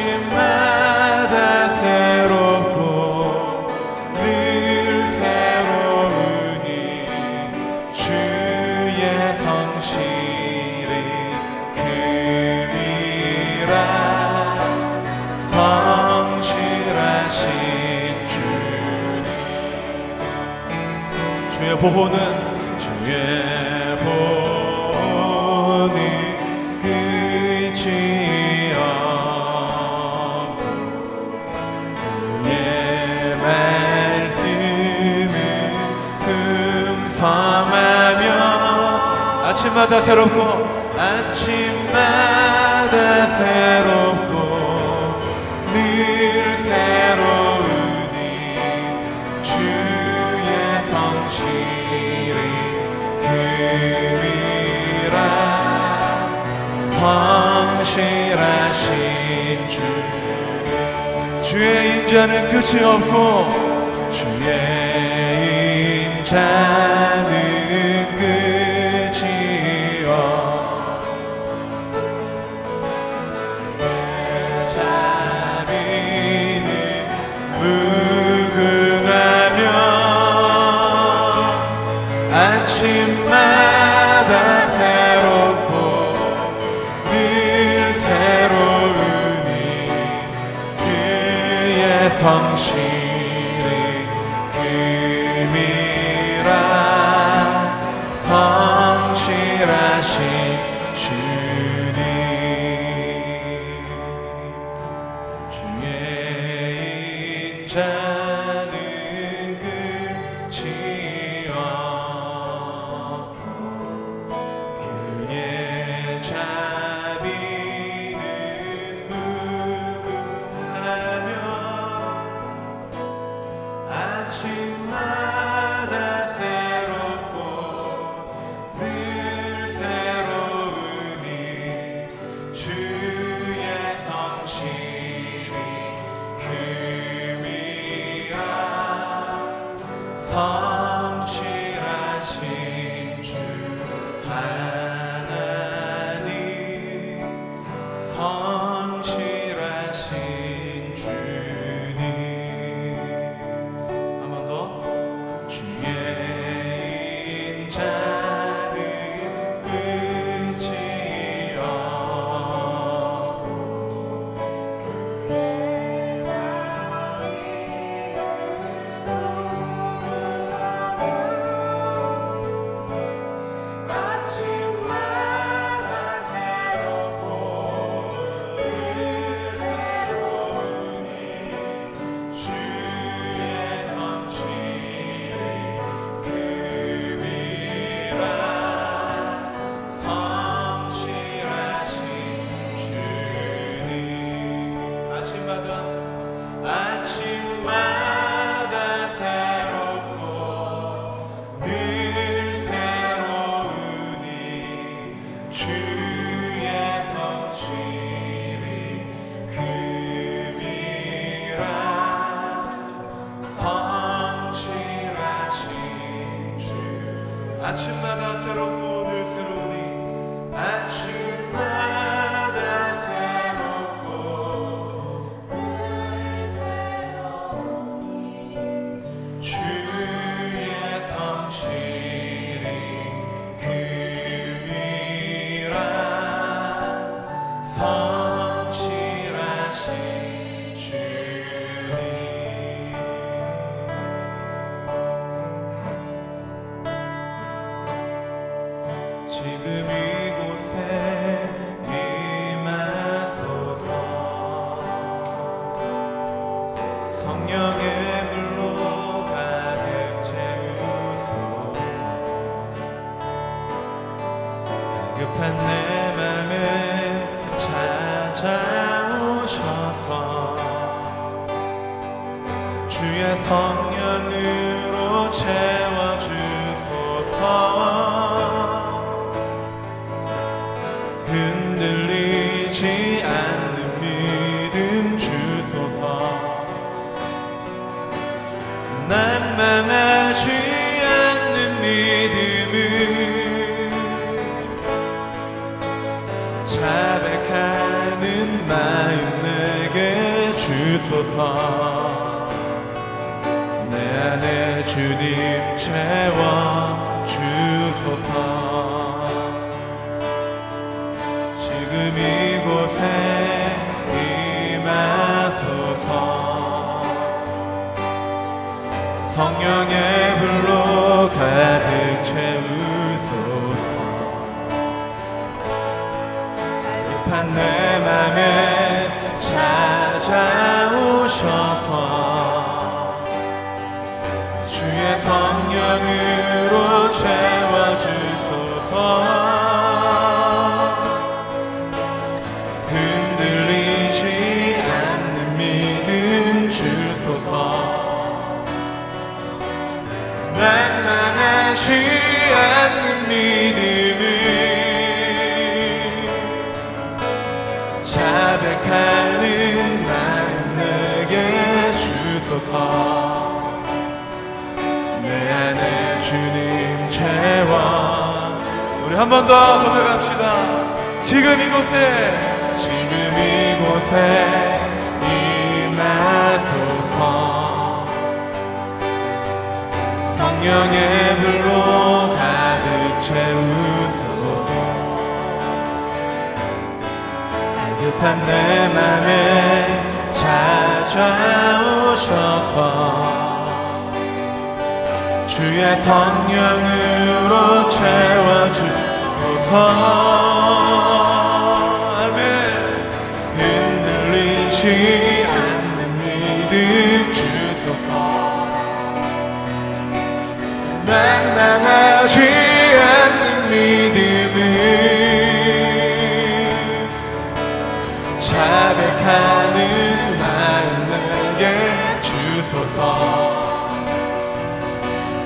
아침마다 새롭고 늘 새로우니 주의 성실이 금이라 성실하신 주님 주의 보호는 끝이 없고 그의 말씀은 풍성하며 아침마다 새롭고 늘 새로우니 주의 성실이 금이라 성실하신 주 주의 인자는 끝이 없고 주의 인자는 끝이 없고 자비는 무궁하며 아침마다 새롭고 늘 새로우니 그의 성실이 금이라 성실하신 주님 주의 인자는 끝이 없고 그의 자비는 무궁하며 아침마다 새롭고 늘 새로우니 주의 성실이 금이라 찾아오셔서 주의 성령으로 채워주소서. 흔들리지 않는 믿음 주소서. 난망하지 않는 믿음을 자백하는 마음 내게 주소서. 내 안에 주님 채워주소서. 지금 이곳에 임하소서. 성령의 불로 가득 채우소서. 급한 내 맘에 찾아오셔서 주의 성령으로 채워주소서. 흔들리지 않는 믿음 주소서. 낭만하지 않는 믿음을 자백하는 마음 내게 주소서. 내 안에 주님 채워. 우리 한 번 더 고백합시다. 지금 이곳에 임하소서. 성령의 불로 가득 채우소서. 갈급한 내 맘에 찾아오셔서 주의 성령으로 채워주소서. 아멘. 흔들리지 않는 믿음 주소서. 낭낭하지 않는 믿음을 자백하는 마음 내게 주소서.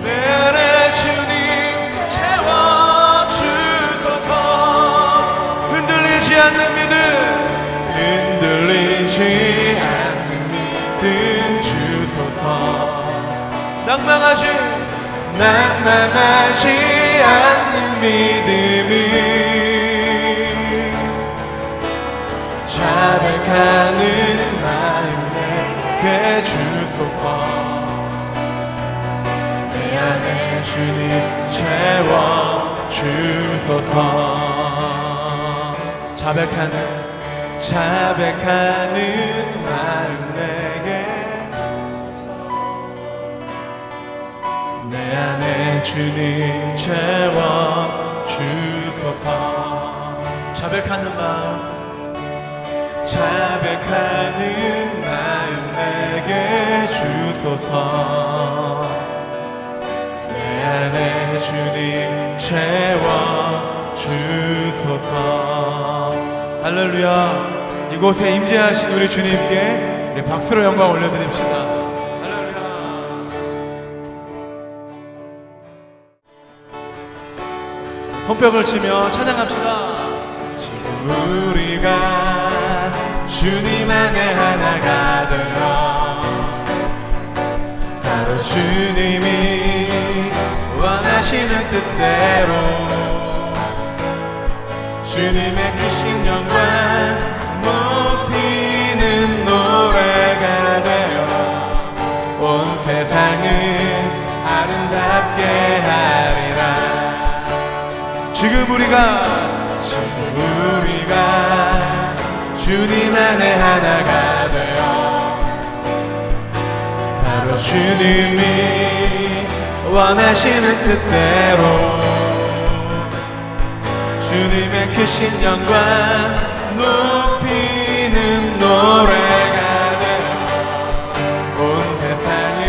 내 안에 주님 채워주소서. 흔들리지 않는 믿음, 흔들리지 않는 믿음 주소서. 낭망하지 않는 믿음을 자백하는 마음 내게 주소서. 내 안에 주님 채워주소서. 자백하는 마음 내게 내 안에 주님 채워주소서. 자백하는 마음 내게 주소서. 내 안에 주님 채워주소서. 할렐루야. 이곳에 임재하신 우리 주님께 우리 박수로 영광 올려드립시다. 할렐루야. 손뼉을 치며 찬양합시다. 지금 우리가 주님 안에 하나가 되어 바로 주님이 원하시는 뜻대로 주님의 크신 영광 높이는 노래가 되어 온 세상을 아름답게 하리라. 지금 우리가 주님 안에 하나가 되어 바로 주님이 원하시는 뜻대로 주님의 크신 영광 높이는 노래가 되어 온 세상을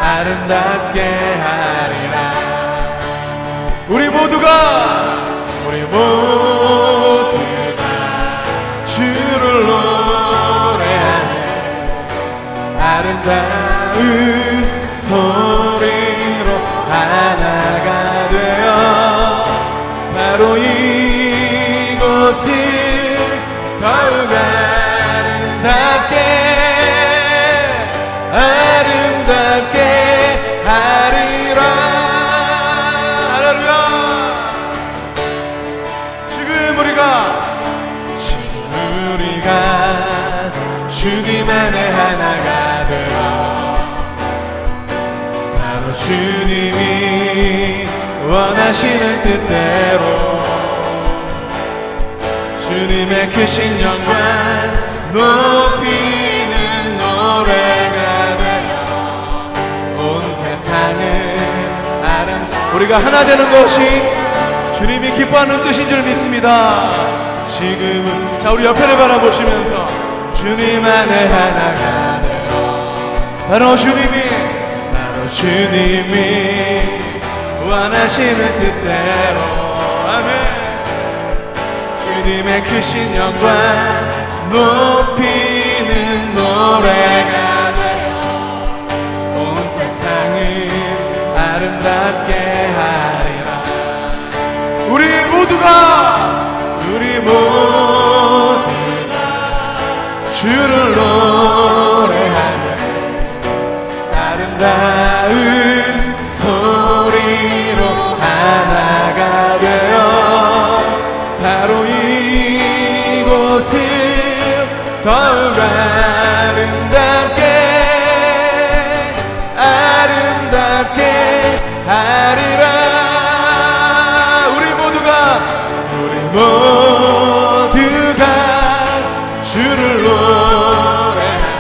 아름답게 하리라. 우리 모두가 주를 아름다운 소리로 하나가 되어 바로 이곳을 더욱 아름답게 하리라. 할렐루야. 지금 우리가 주님 안에 하나가 되어 바로 주님이 원하시는 뜻대로 주님의 크신 영광 높이는 노래가 되어 온 세상을 우리가 하나 되는 것이 주님이 기뻐하는 뜻인 줄 믿습니다. 지금은 자 우리 옆에를 바라보시면서 주님 안에 하나가 되어 바로 주님이 원하시는 뜻대로 아멘. 주님의 크신 영광 높이는 노래가 되어 온 세상을 아름답게 하리라. 우리 모두가 주를 노래하며 아름다운 소리로 하나가 되어 바로 이곳을 더욱 아름답게 하리라. 우리 모두가 주를 노래하며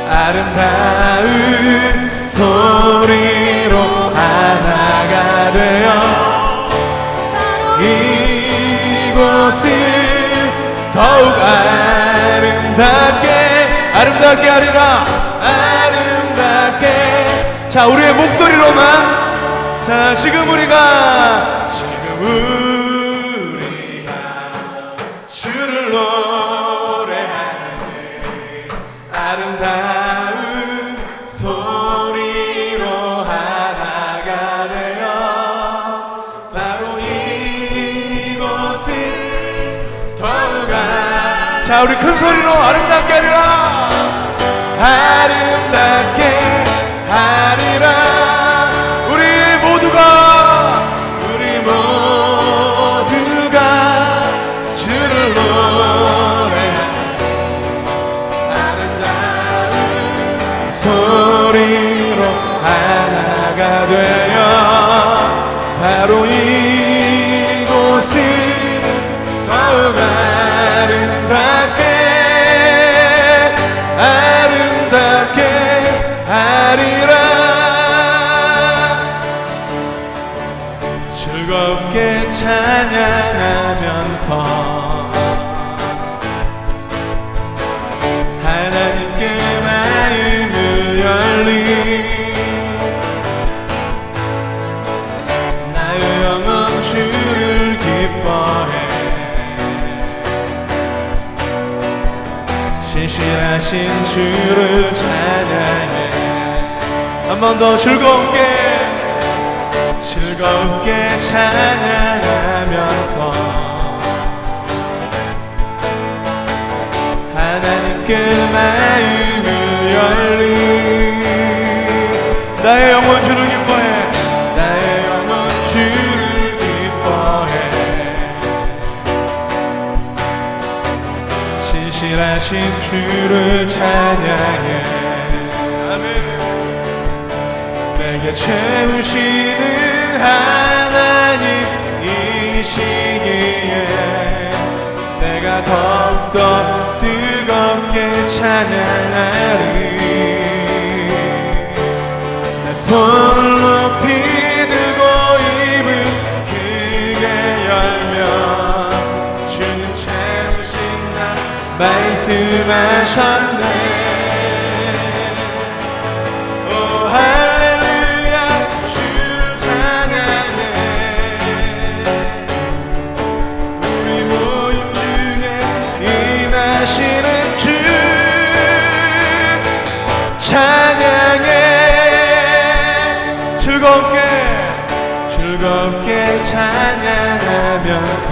아름다운 소리로 하나가 되어 이곳을 더욱 아름답게 하리라. 아름답게. 자 우리의 목소리로만 자 지금 우리가 주를 노래하는 아름다운 소리로 하나가 되어 바로 이곳을 더욱 자 우리 큰 소리로 아름답게 하리라. 아름답게 하리라. 우리 모두가 주를 노래하는 아름다운 소리로 하나가 되어 바로 이곳을 더욱 아름답게 하리라. 즐겁게 찬양하면서 하나님께 마음을 열리 나의 영혼 주를 기뻐해 신실하신 주를 찬양해. 한 번 더 즐겁게 찬양하면서 하나님께 마음을 열리 나의 영혼 주를 기뻐해 나의 영혼 주를 기뻐해 신실하신 주를 찬양해. 아멘. 내게 채우시는 하나님이시기에 내가 더욱더 뜨겁게 찬양하리. 내 손을 높이 들고 입을 크게 열며 주님 채우신 나 말씀하셨네. 오 할렐루야 주를 찬양해. 우리 모임 중에 임하시는 주 찬양해 즐겁게 찬양하면서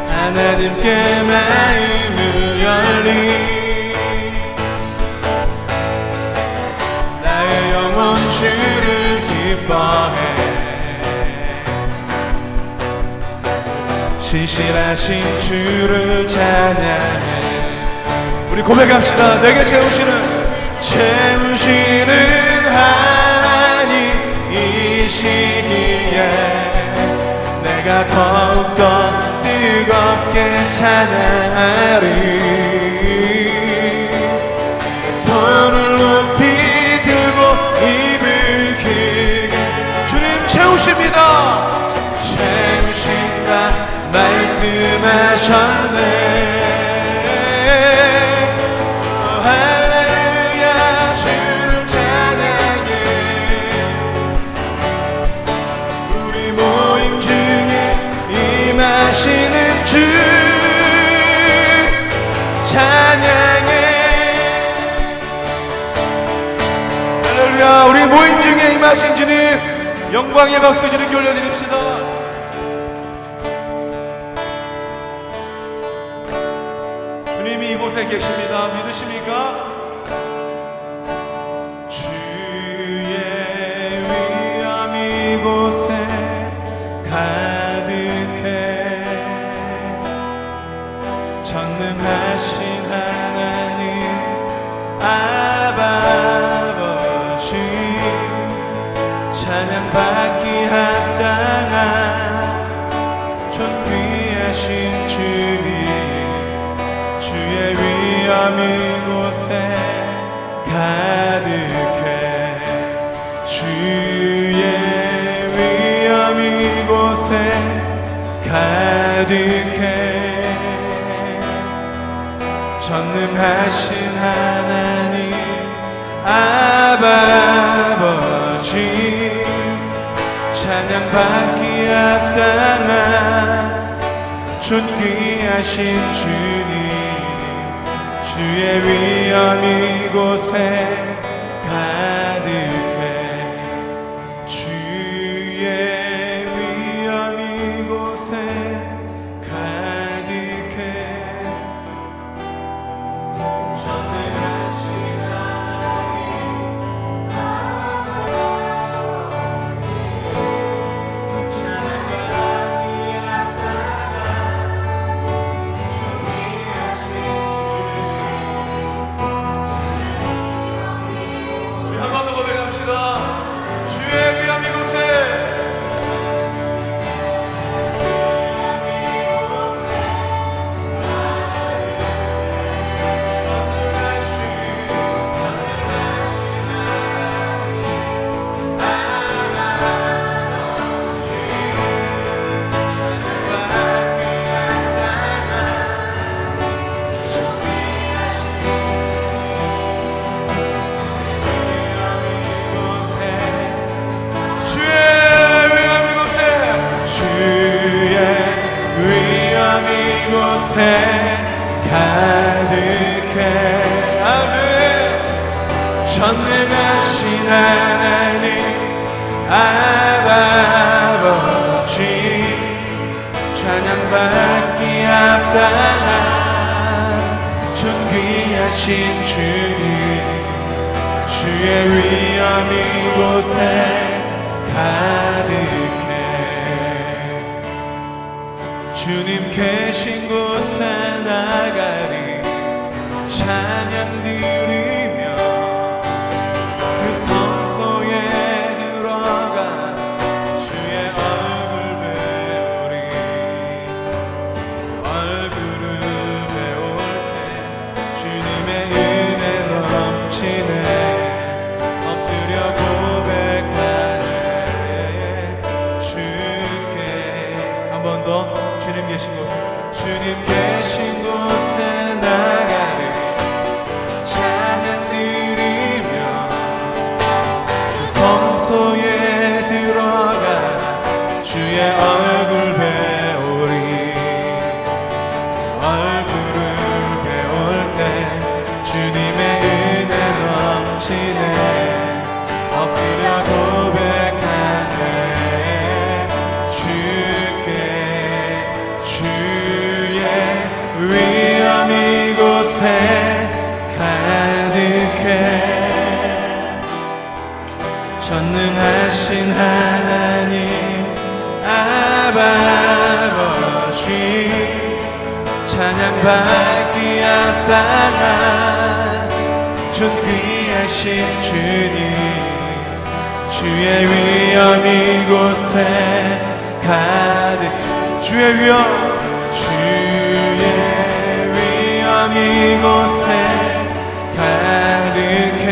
하나님께 마음을 열리 나의 영혼 주를 기뻐해 신실하신 주를 찬양해 우리 고백합시다. 내게 채우시는 하나님이시기에 내가 더욱더 뜨겁게 찬양하리 손을 높이 들고 입을 크게 주님 채우십니다. 채우신다 말씀하셨네. 할렐루야 주를 찬양해 우리 모임 중에 임하시는 주 찬양해. 할렐루야 우리 모임 중에 임하신 주님 영광의 박수 주님께 올려드립시다. 주님이 이곳에 계십니다. 믿으십니까? 주의 위엄 이곳에 가득해 전능하신 하나님 아버지 찬양받기 합당한 존귀하신 주님 주의 위엄 이곳에 가득해 주의 위엄 이곳에 가득해 전능하신 하나님 아버지 찬양받기 합당한 존귀하신 주님 주의 위엄 이곳에 가득해 주의 위엄 이곳에 가득해 전능하신 하나님 찬양받기 합당한 존귀하신 우리 한 번 더 고백합시다. 주의 위엄 이곳에 가득해 아멘 전능하신 하나님 아버지 찬양받기 합당한 존귀하신 주님 주의 위엄 이곳에 가득해 주님 계신 곳에 나가리 찬양 드리며 그 성소에 들어가 주의 얼굴 배우리 얼굴을 배울 때 주님의 은혜 넘치네 엎드려 고백하네 주께 한 번 더 주님 계신 곳 주님 계신 곳에 나가리 찬양 드리며 그 성소에 들어가 주의 얼굴 배우리 얼굴을 배울 때 아버지 찬양받기 합당한 존귀하신 주님 주의 위엄 이곳에 가득 주의 위엄 이곳에 가득해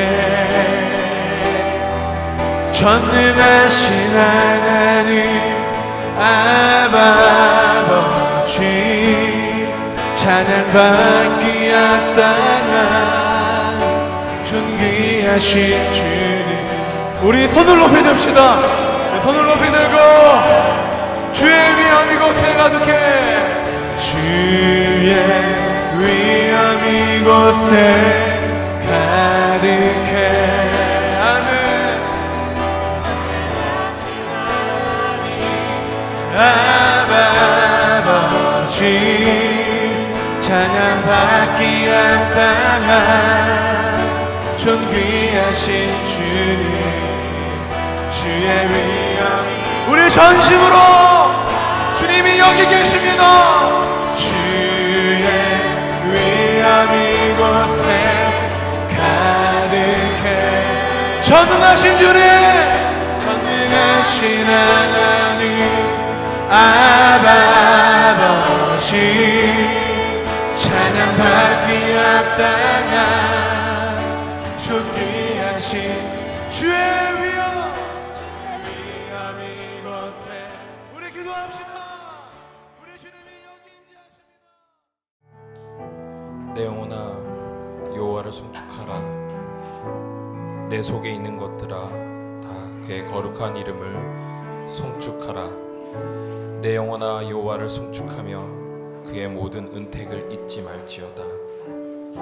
전능하신 하나님 아버지 찬양받기 합당한 존귀하신 주님 우리 손을 높이 듭시다. 손을 높이 들고 주의 위엄 이곳에 가득해 주의 위엄 이곳에 가득해 아멘 아버지 찬양받기 합당한 존귀하신 주님 주의 위엄 우리 전심으로 주님이 여기 계십니다. 주의 위엄 이곳에 가득해 전능하신 주님 전능하신 하나님 아버지 찬양받기 합당한 존귀하신 주의 위엄 이곳에 우리 기도합시다. 우리 주님이 여기 임재하십니다. 내 영혼아 여호와를 송축하라. 내 속에 있는 것들아 다 그의 거룩한 이름을 송축하라. 내 영혼아 여호와를 송축하며 그의 모든 은택을 잊지 말지어다.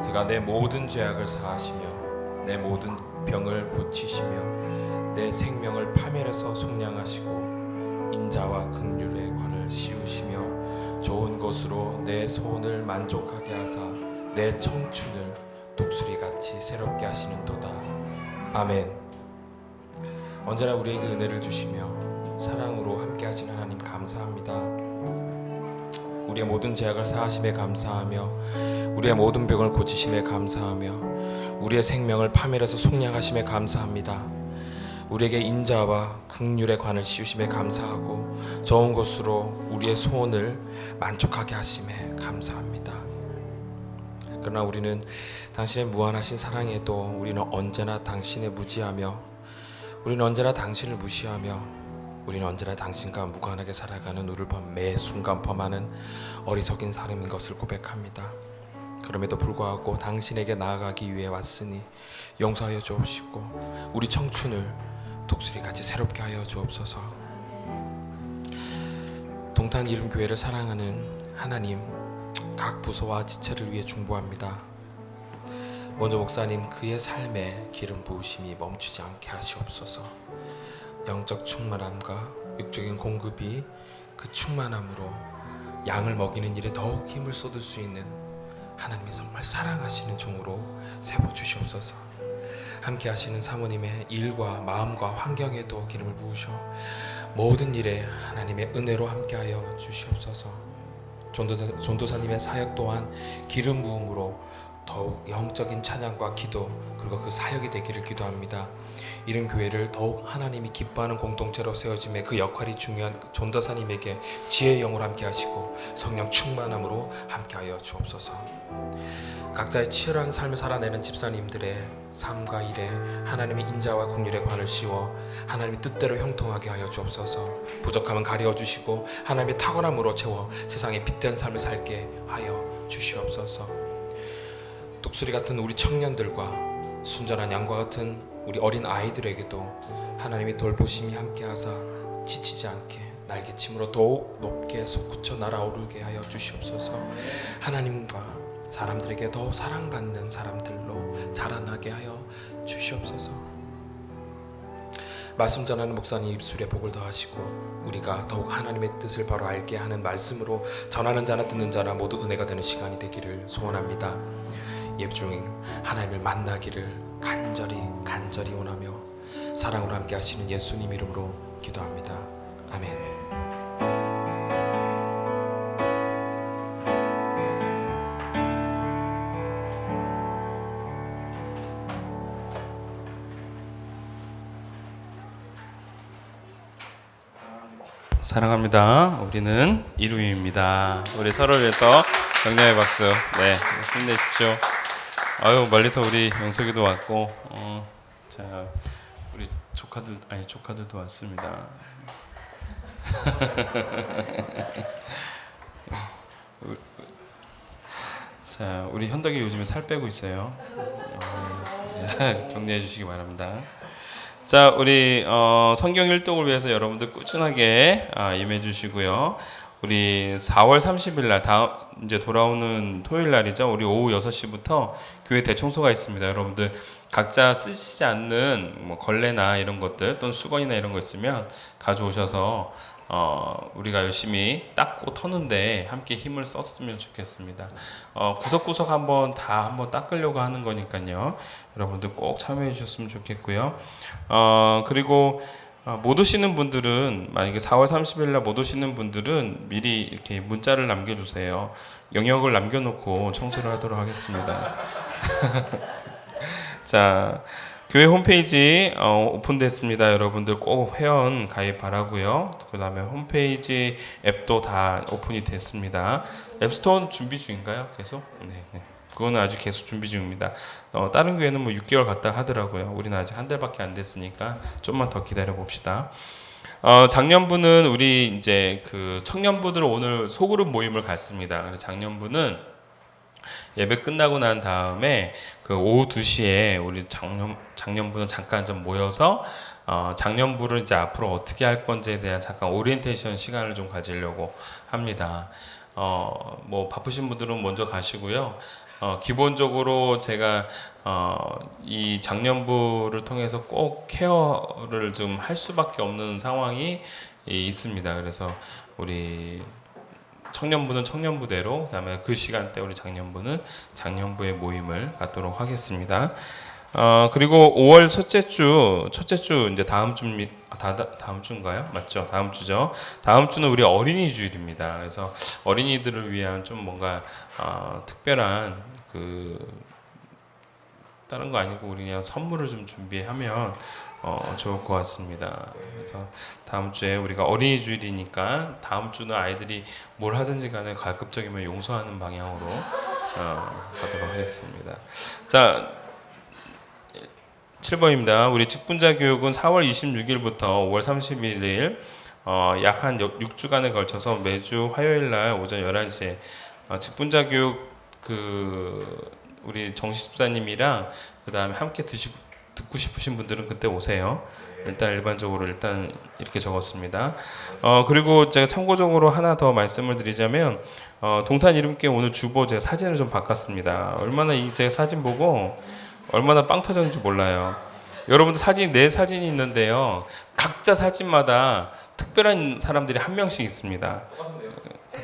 그가 내 모든 죄악을 사하시며 내 모든 병을 고치시며 내 생명을 파멸해서 속량하시고 인자와 긍휼의 관을 씌우시며 좋은 것으로 내 소원을 만족하게 하사 내 청춘을 독수리같이 새롭게 하시는도다. 아멘. 언제나 우리에게 은혜를 주시며 사랑으로 함께 하시는 하나님 감사합니다. 우리의 모든 죄악을 사하심에 감사하며 우리의 모든 병을 고치심에 감사하며 우리의 생명을 파멸해서 속량하심에 감사합니다. 우리에게 인자와 긍휼의 관을 씌우심에 감사하고 좋은 것으로 우리의 소원을 만족하게 하심에 감사합니다. 그러나 우리는 당신의 무한하신 사랑에도 우리는 언제나 당신의 무지하며 우리는 언제나 당신을 무시하며 우리는 언제나 당신과 무관하게 살아가는 우리를 매 순간 범하는 어리석인 사람인 것을 고백합니다. 그럼에도 불구하고 당신에게 나아가기 위해 왔으니 용서하여 주옵시고 우리 청춘을 독수리같이 새롭게 하여 주옵소서. 동탄 이름교회를 사랑하는 하나님, 각 부서와 지체를 위해 중보합니다. 먼저 목사님 그의 삶에 기름 부으심이 멈추지 않게 하시옵소서. 영적 충만함과 육적인 공급이 그 충만함으로 양을 먹이는 일에 더욱 힘을 쏟을 수 있는 하나님이 정말 사랑하시는 종으로 세워주시옵소서. 함께 하시는 사모님의 일과 마음과 환경에도 기름을 부으셔 모든 일에 하나님의 은혜로 함께하여 주시옵소서. 전도사님의 사역 또한 기름 부음으로 더욱 영적인 찬양과 기도 그리고 그 사역이 되기를 기도합니다. 이런 교회를 더욱 하나님이 기뻐하는 공동체로 세워짐에 그 역할이 중요한 전도사님에게 지혜의 영으로 함께 하시고 성령 충만함으로 함께하여 주옵소서. 각자의 치열한 삶을 살아내는 집사님들의 삶과 일에 하나님의 인자와 긍휼의 관을 씌워 하나님의 뜻대로 형통하게 하여 주옵소서. 부족함은 가려 주시고 하나님의 탁월함으로 채워 세상에 빛된 삶을 살게 하여 주시옵소서. 독수리 같은 우리 청년들과 순전한 양과 같은 우리 어린 아이들에게도 하나님의 돌보심이 함께하사 지치지 않게 날개침으로 더욱 높게 솟구쳐 날아오르게 하여 주시옵소서. 하나님과 사람들에게 더 사랑받는 사람들로 자라나게 하여 주시옵소서. 말씀 전하는 목사님 입술에 복을 더하시고 우리가 더욱 하나님의 뜻을 바로 알게 하는 말씀으로 전하는 자나 듣는 자나 모두 은혜가 되는 시간이 되기를 소원합니다. 예배 중에 하나님을 만나기를 간절히 원하며 사랑으로 함께 하시는 예수님 이름으로 기도합니다. 아멘. 사랑합니다. 우리는 이루임입니다. 우리 서로를 위해서 격려의 박수. 네, 힘내십시오. 아유, 멀리서 우리 영석이도 왔고, 자, 우리 조카들도 왔습니다. 자, 우리 현덕이 요즘에 살 빼고 있어요. 격려해 주시기 바랍니다. 자, 우리 성경 일독을 위해서 여러분들 꾸준하게 임해 주시고요. 우리 4월 30일 날 다음 이제 돌아오는 토요일 날이죠. 우리 오후 6시부터 교회 대청소가 있습니다. 여러분들 각자 쓰시지 않는 뭐 걸레나 이런 것들 또는 수건이나 이런 거 있으면 가져오셔서 우리가 열심히 닦고 터는데 함께 힘을 썼으면 좋겠습니다. 구석구석 한번 닦으려고 하는 거니까요. 여러분들 꼭 참여해 주셨으면 좋겠고요. 그리고 못 오시는 분들은 만약에 4월 30일 날 못 오시는 분들은 미리 이렇게 문자를 남겨주세요. 영역을 남겨놓고 청소를 하도록 하겠습니다. 자, 교회 홈페이지 오픈됐습니다. 여러분들 꼭 회원 가입 바라고요. 그 다음에 홈페이지 앱도 다 오픈이 됐습니다. 앱스토어 준비 중인가요? 계속? 네. 그거는 아주 계속 준비 중입니다. 다른 교회는 뭐 6개월 갔다 하더라고요. 우리는 아직 한 달밖에 안 됐으니까 좀만 더 기다려 봅시다. 작년부는 우리 이제 그 청년부들 오늘 소그룹 모임을 갖습니다. 그래서 작년부는 예배 끝나고 난 다음에 그 오후 2시에 우리 작년부는 잠깐 좀 모여서 작년부를 이제 앞으로 어떻게 할 건지에 대한 잠깐 오리엔테이션 시간을 좀 가지려고 합니다. 뭐 바쁘신 분들은 먼저 가시고요. 기본적으로 제가 이 작년부를 통해서 꼭 케어를 좀 할 수밖에 없는 상황이 있습니다. 그래서 우리 청년부는 청년부대로, 그다음에 그 시간대 우리 작년부는 작년부의 모임을 갖도록 하겠습니다. 그리고 5월 첫째 주 이제 다음 주인가요? 맞죠? 다음 주죠. 다음 주는 우리 어린이 주일입니다. 그래서 어린이들을 위한 좀 뭔가 특별한 다른 거 아니고 우리 그냥 선물을 좀 준비하면 좋을 것 같습니다. 그래서 다음 주에 우리가 어린이 주일이니까 다음 주는 아이들이 뭘 하든지 간에 가급적이면 용서하는 방향으로 가도록 하겠습니다. 자, 7번입니다. 우리 직분자 교육은 4월 26일부터 5월 31일 약 한 6주간에 걸쳐서 매주 화요일 날 오전 11시에 직분자 교육 우리 정식 집사님이랑 그 다음에 함께 듣고 싶으신 분들은 그때 오세요. 일단 일반적으로 이렇게 적었습니다. 그리고 제가 참고적으로 하나 더 말씀을 드리자면 동탄 이름께 오늘 주보 제가 사진을 좀 바꿨습니다. 제가 사진 보고 얼마나 빵 터졌는지 몰라요. 여러분들 내 사진이 있는데요. 각자 사진마다 특별한 사람들이 한 명씩 있습니다.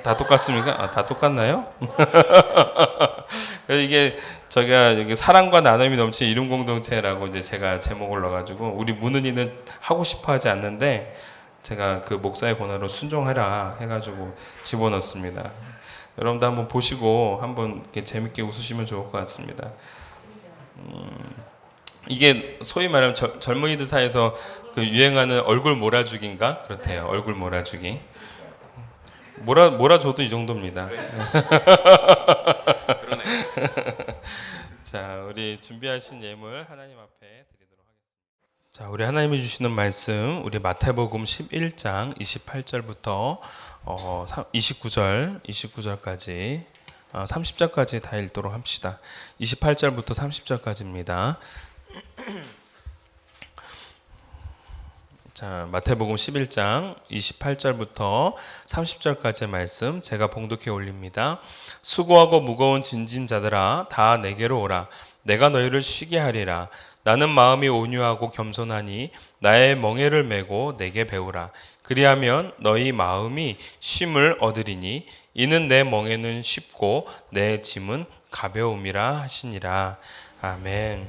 다 똑같습니까? 다 똑같나요? 이게 저희가 여기 사랑과 나눔이 넘치는 이름 공동체라고 이제 제가 제목을 넣어가지고 우리 문은이는 하고 싶어하지 않는데 제가 그 목사의 권한으로 순종해라 해가지고 집어넣습니다. 여러분도 한번 보시고 한번 이렇게 재밌게 웃으시면 좋을 것 같습니다. 이게 소위 말하면 젊은이들 사이에서 그 유행하는 얼굴 몰아주기인가 그렇대요. 얼굴 몰아주기. 몰아줘도 이 정도입니다. 자, 우리 준비하신 예물 하나님 앞에 드리도록 하겠습니다. 자, 우리 하나님이 주시는 말씀 우리 마태복음 11장 28절부터 29절까지 30절까지 다 읽도록 합시다. 28절부터 30절까지입니다. 자, 마태복음 11장 28절부터 30절까지의 말씀 제가 봉독해 올립니다. 수고하고 무거운 짐진 자들아 다 내게로 오라. 내가 너희를 쉬게 하리라. 나는 마음이 온유하고 겸손하니 나의 멍에를 메고 내게 배우라. 그리하면 너희 마음이 쉼을 얻으리니 이는 내 멍에는 쉽고 내 짐은 가벼움이라 하시니라. 아멘.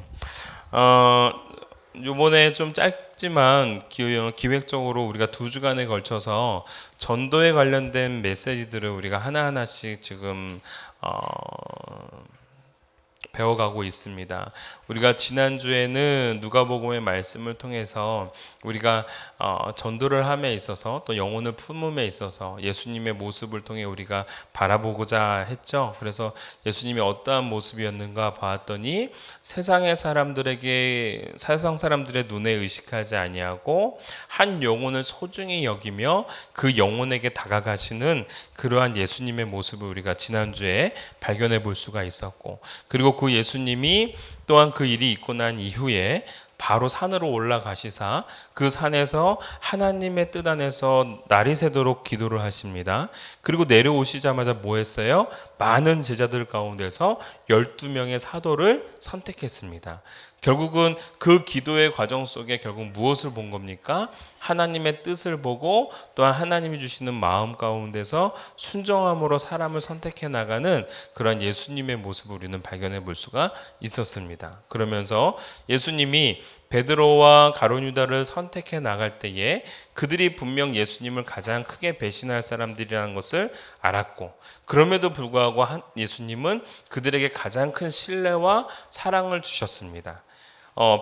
요번에 좀 짧지만 기획적으로 우리가 2주간에 걸쳐서 전도에 관련된 메시지들을 우리가 하나하나씩 지금 배워가고 있습니다. 우리가 지난주에는 누가복음의 말씀을 통해서 우리가 전도를 함에 있어서 또 영혼을 품음에 있어서 예수님의 모습을 통해 우리가 바라보고자 했죠. 그래서 예수님이 어떠한 모습이었는가 봤더니 세상 사람들의 눈에 의식하지 아니하고 한 영혼을 소중히 여기며 그 영혼에게 다가가시는 그러한 예수님의 모습을 우리가 지난주에 발견해 볼 수가 있었고, 그리고 그 예수님이 또한 그 일이 있고 난 이후에 바로 산으로 올라가시사 그 산에서 하나님의 뜻 안에서 날이 새도록 기도를 하십니다. 그리고 내려오시자마자 뭐 했어요? 많은 제자들 가운데서 12명의 사도를 선택했습니다. 결국은 그 기도의 과정 속에 결국 무엇을 본 겁니까? 하나님의 뜻을 보고 또한 하나님이 주시는 마음 가운데서 순종함으로 사람을 선택해 나가는 그런 예수님의 모습을 우리는 발견해 볼 수가 있었습니다. 그러면서 예수님이 베드로와 가룟 유다를 선택해 나갈 때에 그들이 분명 예수님을 가장 크게 배신할 사람들이라는 것을 알았고, 그럼에도 불구하고 예수님은 그들에게 가장 큰 신뢰와 사랑을 주셨습니다.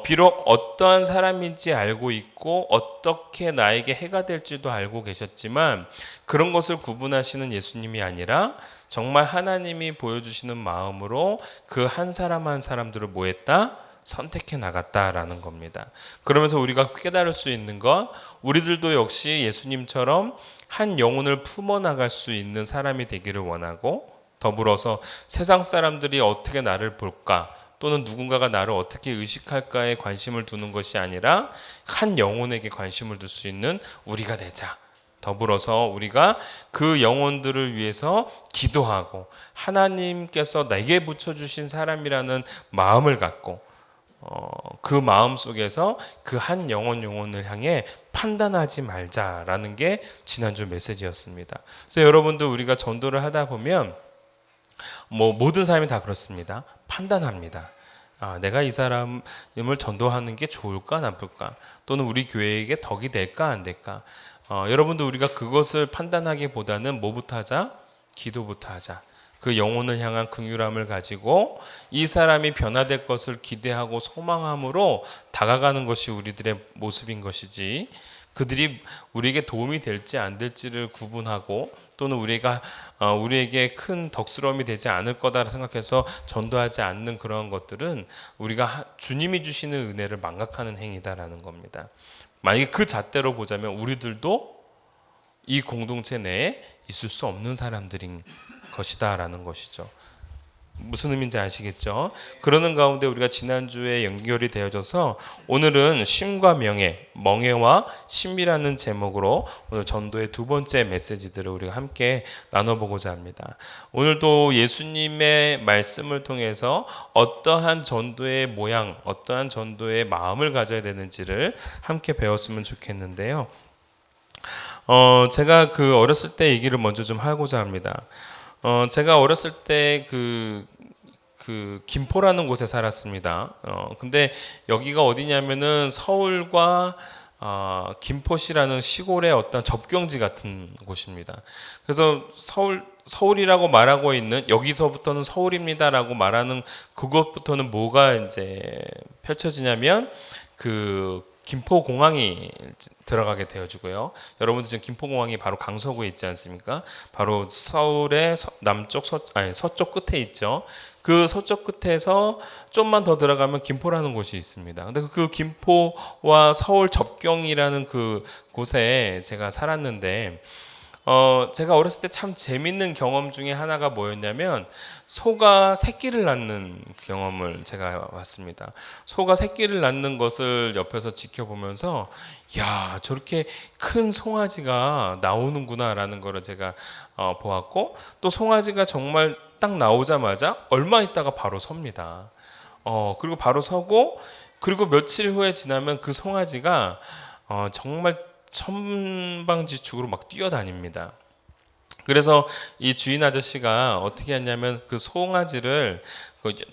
비록 어떠한 사람인지 알고 있고 어떻게 나에게 해가 될지도 알고 계셨지만 그런 것을 구분하시는 예수님이 아니라 정말 하나님이 보여주시는 마음으로 그 한 사람 한 사람들을 뭐 했다? 선택해 나갔다라는 겁니다. 그러면서 우리가 깨달을 수 있는 것, 우리들도 역시 예수님처럼 한 영혼을 품어 나갈 수 있는 사람이 되기를 원하고, 더불어서 세상 사람들이 어떻게 나를 볼까, 또는 누군가가 나를 어떻게 의식할까에 관심을 두는 것이 아니라 한 영혼에게 관심을 둘 수 있는 우리가 되자. 더불어서 우리가 그 영혼들을 위해서 기도하고 하나님께서 내게 붙여주신 사람이라는 마음을 갖고 그 마음 속에서 그 한 영혼을 향해 판단하지 말자라는 게 지난주 메시지였습니다. 그래서 여러분들 우리가 전도를 하다 보면 모든 사람이 다 그렇습니다. 판단합니다. 내가 이 사람을 전도하는 게 좋을까 나쁠까, 또는 우리 교회에게 덕이 될까 안 될까. 여러분들 우리가 그것을 판단하기보다는 뭐부터 하자? 기도부터 하자. 그 영혼을 향한 긍휼함을 가지고 이 사람이 변화될 것을 기대하고 소망함으로 다가가는 것이 우리들의 모습인 것이지, 그들이 우리에게 도움이 될지 안 될지를 구분하고 또는 우리에게 큰 덕스러움이 되지 않을 거다 생각해서 전도하지 않는 그런 것들은 우리가 주님이 주시는 은혜를 망각하는 행위다라는 겁니다. 만약에 그 잣대로 보자면 우리들도 이 공동체 내에 있을 수 없는 사람들인 것이다라는 것이죠. 무슨 의미인지 아시겠죠? 그러는 가운데 우리가 지난주에 연결이 되어져서 오늘은 쉼과 명예, 멍에와 쉼이라는 제목으로 오늘 전도의 두 번째 메시지들을 우리가 함께 나눠보고자 합니다. 오늘도 예수님의 말씀을 통해서 어떠한 전도의 모양, 어떠한 전도의 마음을 가져야 되는지를 함께 배웠으면 좋겠는데요. 제가 그 어렸을 때 얘기를 먼저 좀 하고자 합니다. 제가 어렸을 때 김포라는 곳에 살았습니다. 근데 여기가 어디냐면은 서울과 김포시라는 시골의 어떤 접경지 같은 곳입니다. 그래서 서울이라고 말하고 있는, 여기서부터는 서울입니다라고 말하는 그것부터는 뭐가 이제 펼쳐지냐면 김포공항이 들어가게 되어주고요. 여러분들 지금 김포공항이 바로 강서구에 있지 않습니까? 바로 서울의 서쪽 끝에 있죠. 그 서쪽 끝에서 좀만 더 들어가면 김포라는 곳이 있습니다. 근데 그 김포와 서울 접경이라는 그 곳에 제가 살았는데, 제가 어렸을 때 참 재밌는 경험 중에 하나가 뭐였냐면 소가 새끼를 낳는 경험을 제가 봤습니다. 소가 새끼를 낳는 것을 옆에서 지켜보면서 야, 저렇게 큰 송아지가 나오는구나라는 거를 제가 보았고, 또 송아지가 정말 딱 나오자마자 얼마 있다가 바로 섭니다. 그리고 바로 서고, 그리고 며칠 후에 지나면 그 송아지가 정말 천방지축으로 막 뛰어다닙니다. 그래서 이 주인 아저씨가 어떻게 했냐면 그 송아지를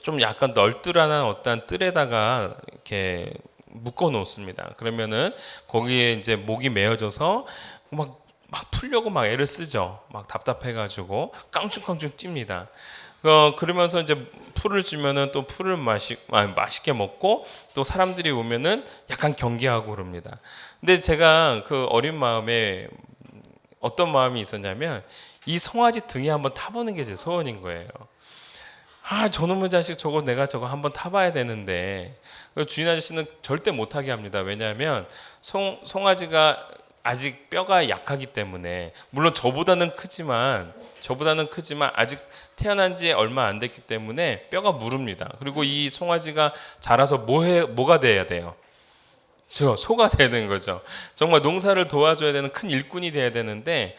좀 약간 널뜨란한 어떤 뜰에다가 이렇게 묶어 놓습니다. 그러면은 거기에 이제 목이 메어져서 막 막 풀려고 막 애를 쓰죠. 막 답답해가지고 깡충깡충 뜁니다. 그러면서 이제 풀을 주면은 또 풀을 맛있게 먹고 또 사람들이 오면은 약간 경계하고 그럽니다. 근데 제가 그 어린 마음에 어떤 마음이 있었냐면 이 송아지 등에 한번 타보는 게 제 소원인 거예요. 저놈의 자식 내가 저거 한번 타봐야 되는데 주인 아저씨는 절대 못하게 합니다. 왜냐하면 송아지가 아직 뼈가 약하기 때문에 물론 저보다는 크지만 아직 태어난 지 얼마 안 됐기 때문에 뼈가 무릅니다. 그리고 이 송아지가 자라서 뭐가 돼야 돼요? 소가 되는 거죠. 정말 농사를 도와줘야 되는 큰 일꾼이 돼야 되는데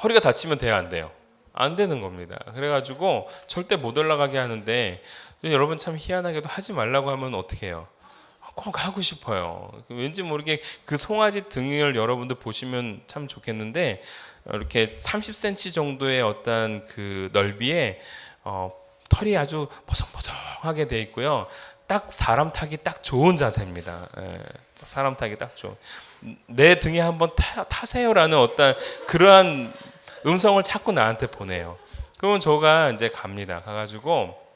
허리가 다치면 돼야 안 돼요? 안 되는 겁니다. 그래가지고 절대 못 올라가게 하는데 여러분 참 희한하게도 하지 말라고 하면 어떻게 해요? 꼭 하고 싶어요. 왠지 모르게 그 송아지 등을 여러분들 보시면 참 좋겠는데 이렇게 30cm 정도의 어떤 그 넓이에 털이 아주 보송보송하게 돼 있고요. 딱 사람 타기 딱 좋은 자세입니다. 사람 타기 딱 좋은. 내 등에 한번 타세요라는 어떤 그러한 음성을 자꾸 나한테 보내요. 그러면 저가 이제 갑니다. 가가지고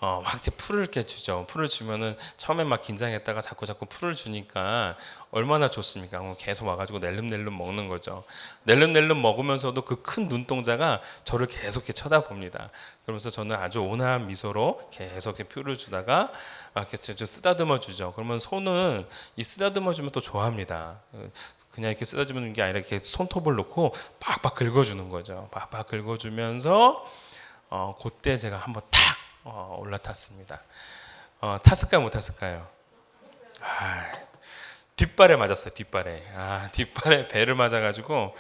막 이제 풀을 이렇게 주죠. 풀을 주면은 처음에 막 긴장했다가 자꾸 풀을 주니까 얼마나 좋습니까? 계속 와가지고 낼름낼름 먹는 거죠. 낼름낼름 먹으면서도 그 큰 눈동자가 저를 계속 이렇게 쳐다봅니다. 그러면서 저는 아주 온화한 미소로 계속 이렇게 풀을 주다가 이렇게 좀 쓰다듬어 주죠. 그러면 손은 이 쓰다듬어 주면 또 좋아합니다. 그냥 이렇게 쓰다듬는 게 아니라 이렇게 손톱을 놓고 팍팍 긁어주는 거죠. 팍팍 긁어주면서 그때 제가 한번 탁 올라탔습니다. 탔을까요, 못 탔을까요? 뒷발에 맞았어요. 뒷발에 배를 맞아가지고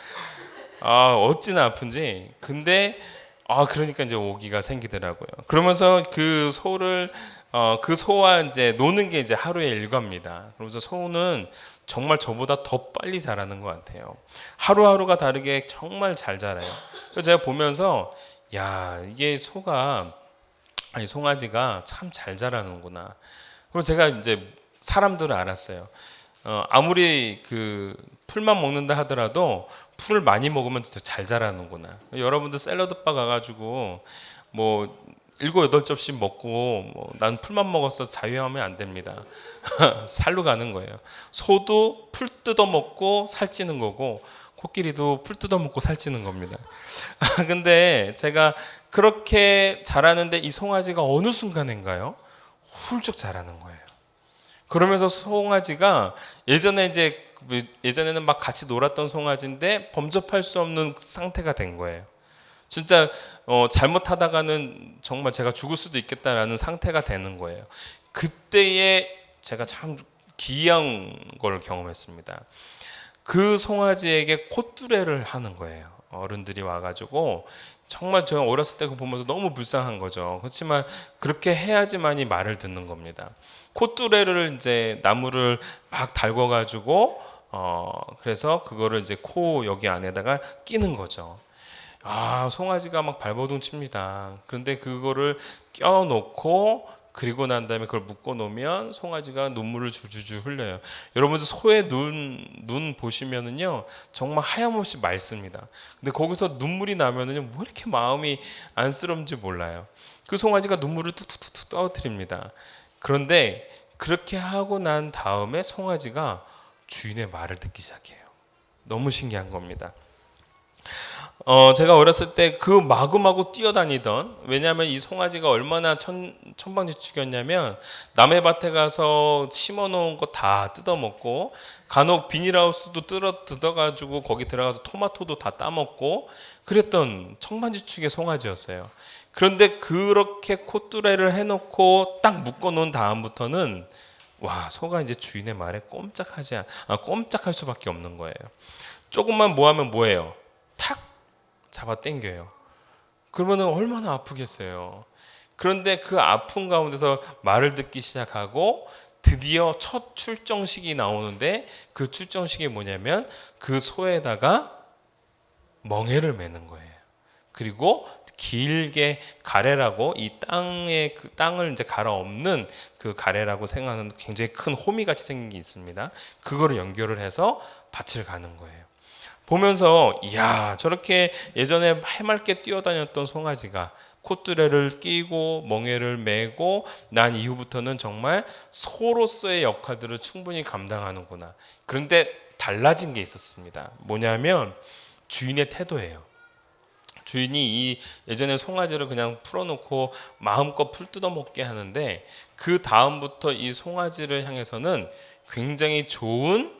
어찌나 아픈지. 근데 그러니까 이제 오기가 생기더라고요. 그러면서 그 소와 이제 노는 게 이제 하루의 일과입니다. 그러면서 소는 정말 저보다 더 빨리 자라는 것 같아요. 하루하루가 다르게 정말 잘 자라요. 그래서 제가 보면서 이게 송아지가 참 잘 자라는구나. 그리고 제가 이제 사람들은 알았어요. 아무리 그 풀만 먹는다 하더라도 풀을 많이 먹으면 진짜 잘 자라는구나. 여러분들 샐러드바 가가지고 뭐 7, 8접시 먹고 난 풀만 먹었어 자유하면 안 됩니다. 살로 가는 거예요. 소도 풀 뜯어 먹고 살찌는 거고 코끼리도 풀 뜯어 먹고 살찌는 겁니다. 근데 제가 그렇게 자라는데 이 송아지가 어느 순간인가요? 훌쩍 자라는 거예요. 그러면서 송아지가 예전에는 막 같이 놀았던 송아지인데 범접할 수 없는 상태가 된 거예요. 진짜 잘못하다가는 정말 제가 죽을 수도 있겠다라는 상태가 되는 거예요. 그때에 제가 참 기이한 걸 경험했습니다. 그 송아지에게 콧뚜레를 하는 거예요. 어른들이 와가지고 정말 제가 어렸을 때 그거 보면서 너무 불쌍한 거죠. 그렇지만 그렇게 해야지만이 말을 듣는 겁니다. 콧뚜레를 이제 나무를 막 달궈가지고 그래서 그거를 이제 코 여기 안에다가 끼는 거죠. 송아지가 막 발버둥 칩니다. 그런데 그거를 껴놓고 그리고 난 다음에 그걸 묶어 놓으면 송아지가 눈물을 줄줄줄 흘려요. 여러분 소의 눈 보시면은요 정말 하염없이 맑습니다. 근데 거기서 눈물이 나면은요 뭐 이렇게 마음이 안쓰러운지 몰라요. 그 송아지가 눈물을 툭툭툭 떨어뜨립니다. 그런데 그렇게 하고 난 다음에 송아지가 주인의 말을 듣기 시작해요. 너무 신기한 겁니다. 제가 어렸을 때 그 마구마구 뛰어다니던, 왜냐하면 이 송아지가 얼마나 천방지축이었냐면 남의 밭에 가서 심어놓은 거 다 뜯어먹고 간혹 비닐하우스도 뜯어가지고 거기 들어가서 토마토도 다 따먹고 그랬던 천방지축의 송아지였어요. 그런데 그렇게 콧뚜레를 해놓고 딱 묶어놓은 다음부터는 소가 이제 주인의 말에 꼼짝할 수밖에 없는 거예요. 조금만 뭐하면 뭐예요? 탁 잡아 당겨요. 그러면 얼마나 아프겠어요. 그런데 그 아픈 가운데서 말을 듣기 시작하고 드디어 첫 출정식이 나오는데 그 출정식이 뭐냐면 그 소에다가 멍에를 매는 거예요. 그리고 길게 가래라고 이 땅에 그 땅을 이제 갈아엎는 그 가래라고 생각하는 굉장히 큰 호미 같이 생긴 게 있습니다. 그거를 연결을 해서 밭을 가는 거예요. 보면서 이야, 저렇게 예전에 해맑게 뛰어다녔던 송아지가 콧뚜레를 끼고 멍에를 메고 난 이후부터는 정말 소로서의 역할들을 충분히 감당하는구나. 그런데 달라진 게 있었습니다. 뭐냐면 주인의 태도예요. 주인이 이 예전에 송아지를 그냥 풀어놓고 마음껏 풀 뜯어먹게 하는데 그 다음부터 이 송아지를 향해서는 굉장히 좋은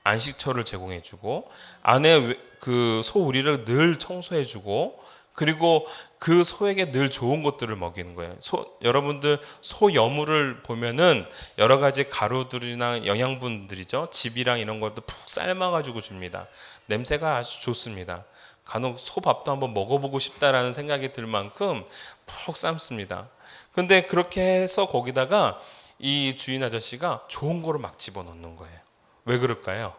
안식처를 제공해주고 안에 그 소우리를 늘 청소해주고 그리고 그 소에게 늘 좋은 것들을 먹이는 거예요. 여러분들 소 여물을 보면은 여러 가지 가루들이나 영양분들이죠. 즙이랑 이런 것도 푹 삶아가지고 줍니다. 냄새가 아주 좋습니다. 간혹 소밥도 한번 먹어보고 싶다라는 생각이 들 만큼 푹 삶습니다. 근데 그렇게 해서 거기다가 이 주인 아저씨가 좋은 거를 막 집어넣는 거예요. 왜 그럴까요?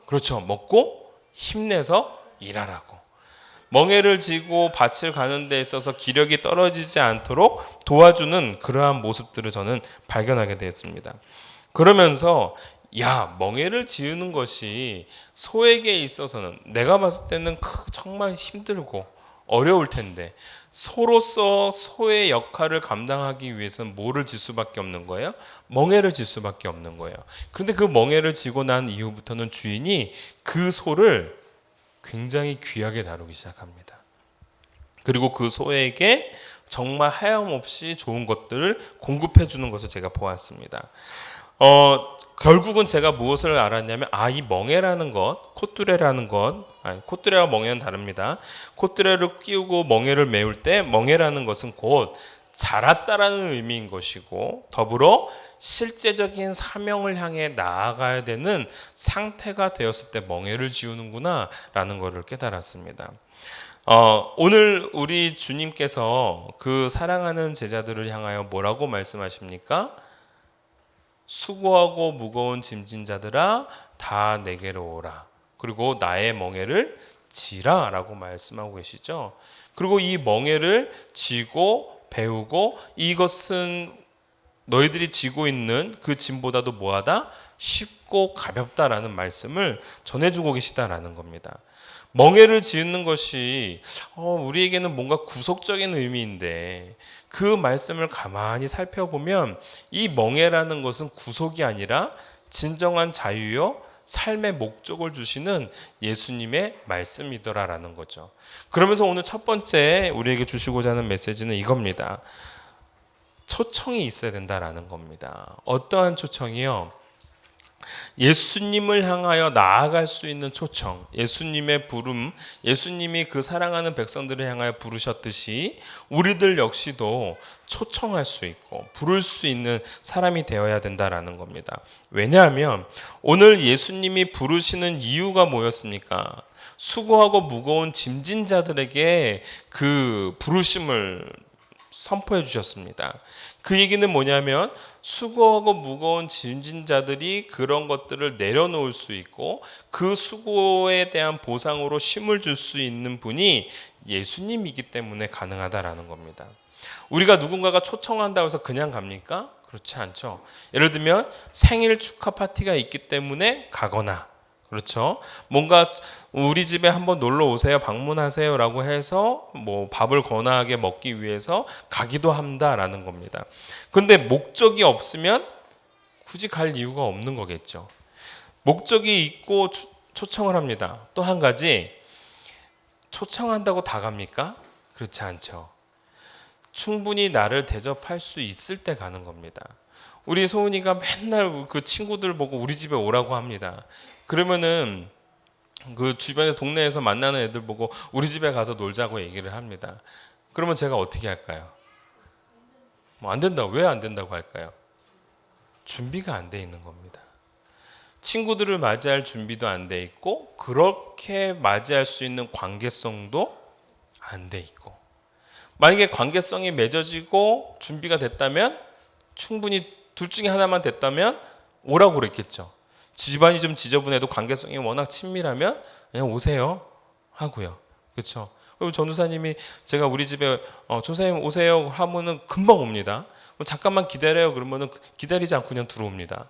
그렇죠. 먹고 힘내서 일하라고. 멍에를 지고 밭을 가는 데 있어서 기력이 떨어지지 않도록 도와주는 그러한 모습들을 저는 발견하게 되었습니다. 그러면서 야, 멍에를 지으는 것이 소에게 있어서는 내가 봤을 때는 정말 힘들고 어려울 텐데 소로서 소의 역할을 감당하기 위해서는 뭐를 질 수밖에 없는 거예요? 멍에를 질 수밖에 없는 거예요. 그런데 그 멍에를 지고 난 이후부터는 주인이 그 소를 굉장히 귀하게 다루기 시작합니다. 그리고 그 소에게 정말 하염없이 좋은 것들을 공급해 주는 것을 제가 보았습니다. 결국은 제가 무엇을 알았냐면 이 멍에라는 것, 콧뚜레라는 것, 콧뚜레와 멍에는 다릅니다. 콧뚜레를 끼우고 멍에를 메울 때 멍에라는 것은 곧 자랐다라는 의미인 것이고 더불어 실제적인 사명을 향해 나아가야 되는 상태가 되었을 때 멍에를 지우는구나 라는 것을 깨달았습니다. 오늘 우리 주님께서 그 사랑하는 제자들을 향하여 뭐라고 말씀하십니까? 수고하고 무거운 짐진 자들아 다 내게로 오라. 그리고 나의 멍에를 지라 라고 말씀하고 계시죠. 그리고 이 멍에를 지고 배우고 이것은 너희들이 지고 있는 그 짐보다도 뭐하다? 쉽고 가볍다라는 말씀을 전해주고 계시다라는 겁니다. 멍에를 지는 것이 우리에게는 뭔가 구속적인 의미인데 그 말씀을 가만히 살펴보면 이 멍에라는 것은 구속이 아니라 진정한 자유요 삶의 목적을 주시는 예수님의 말씀이더라라는 거죠. 그러면서 오늘 첫 번째 우리에게 주시고자 하는 메시지는 이겁니다. 초청이 있어야 된다라는 겁니다. 어떠한 초청이요? 예수님을 향하여 나아갈 수 있는 초청, 예수님의 부름, 예수님이 그 사랑하는 백성들을 향하여 부르셨듯이 우리들 역시도 초청할 수 있고 부를 수 있는 사람이 되어야 된다라는 겁니다. 왜냐하면 오늘 예수님이 부르시는 이유가 뭐였습니까? 수고하고 무거운 짐진 자들에게 그 부르심을 선포해 주셨습니다. 그 얘기는 뭐냐면 수고하고 무거운 짐진 자들이 그런 것들을 내려놓을 수 있고 그 수고에 대한 보상으로 쉼을 줄 수 있는 분이 예수님이기 때문에 가능하다라는 겁니다. 우리가 누군가가 초청한다고 해서 그냥 갑니까? 그렇지 않죠. 예를 들면 생일 축하 파티가 있기 때문에 가거나 그렇죠. 뭔가 우리 집에 한번 놀러 오세요, 방문하세요라고 해서 뭐 밥을 거나하게 먹기 위해서 가기도 한다라는 겁니다. 그런데 목적이 없으면 굳이 갈 이유가 없는 거겠죠. 목적이 있고 초청을 합니다. 또 한 가지, 초청한다고 다 갑니까? 그렇지 않죠. 충분히 나를 대접할 수 있을 때 가는 겁니다. 우리 소은이가 맨날 그 친구들 보고 우리 집에 오라고 합니다. 그러면은 그 주변에 동네에서 만나는 애들 보고 우리 집에 가서 놀자고 얘기를 합니다. 그러면 제가 어떻게 할까요? 안 된다고. 왜 안 된다고 할까요? 준비가 안 돼 있는 겁니다. 친구들을 맞이할 준비도 안 돼 있고 그렇게 맞이할 수 있는 관계성도 안 돼 있고 만약에 관계성이 맺어지고 준비가 됐다면 충분히 둘 중에 하나만 됐다면 오라고 그랬겠죠. 집안이 좀 지저분해도 관계성이 워낙 친밀하면 그냥 오세요 하고요. 그렇죠. 그리고 전도사님이 제가 우리 집에 조사님 오세요 하면은 금방 옵니다. 잠깐만 기다려요 그러면은 기다리지 않고 그냥 들어옵니다.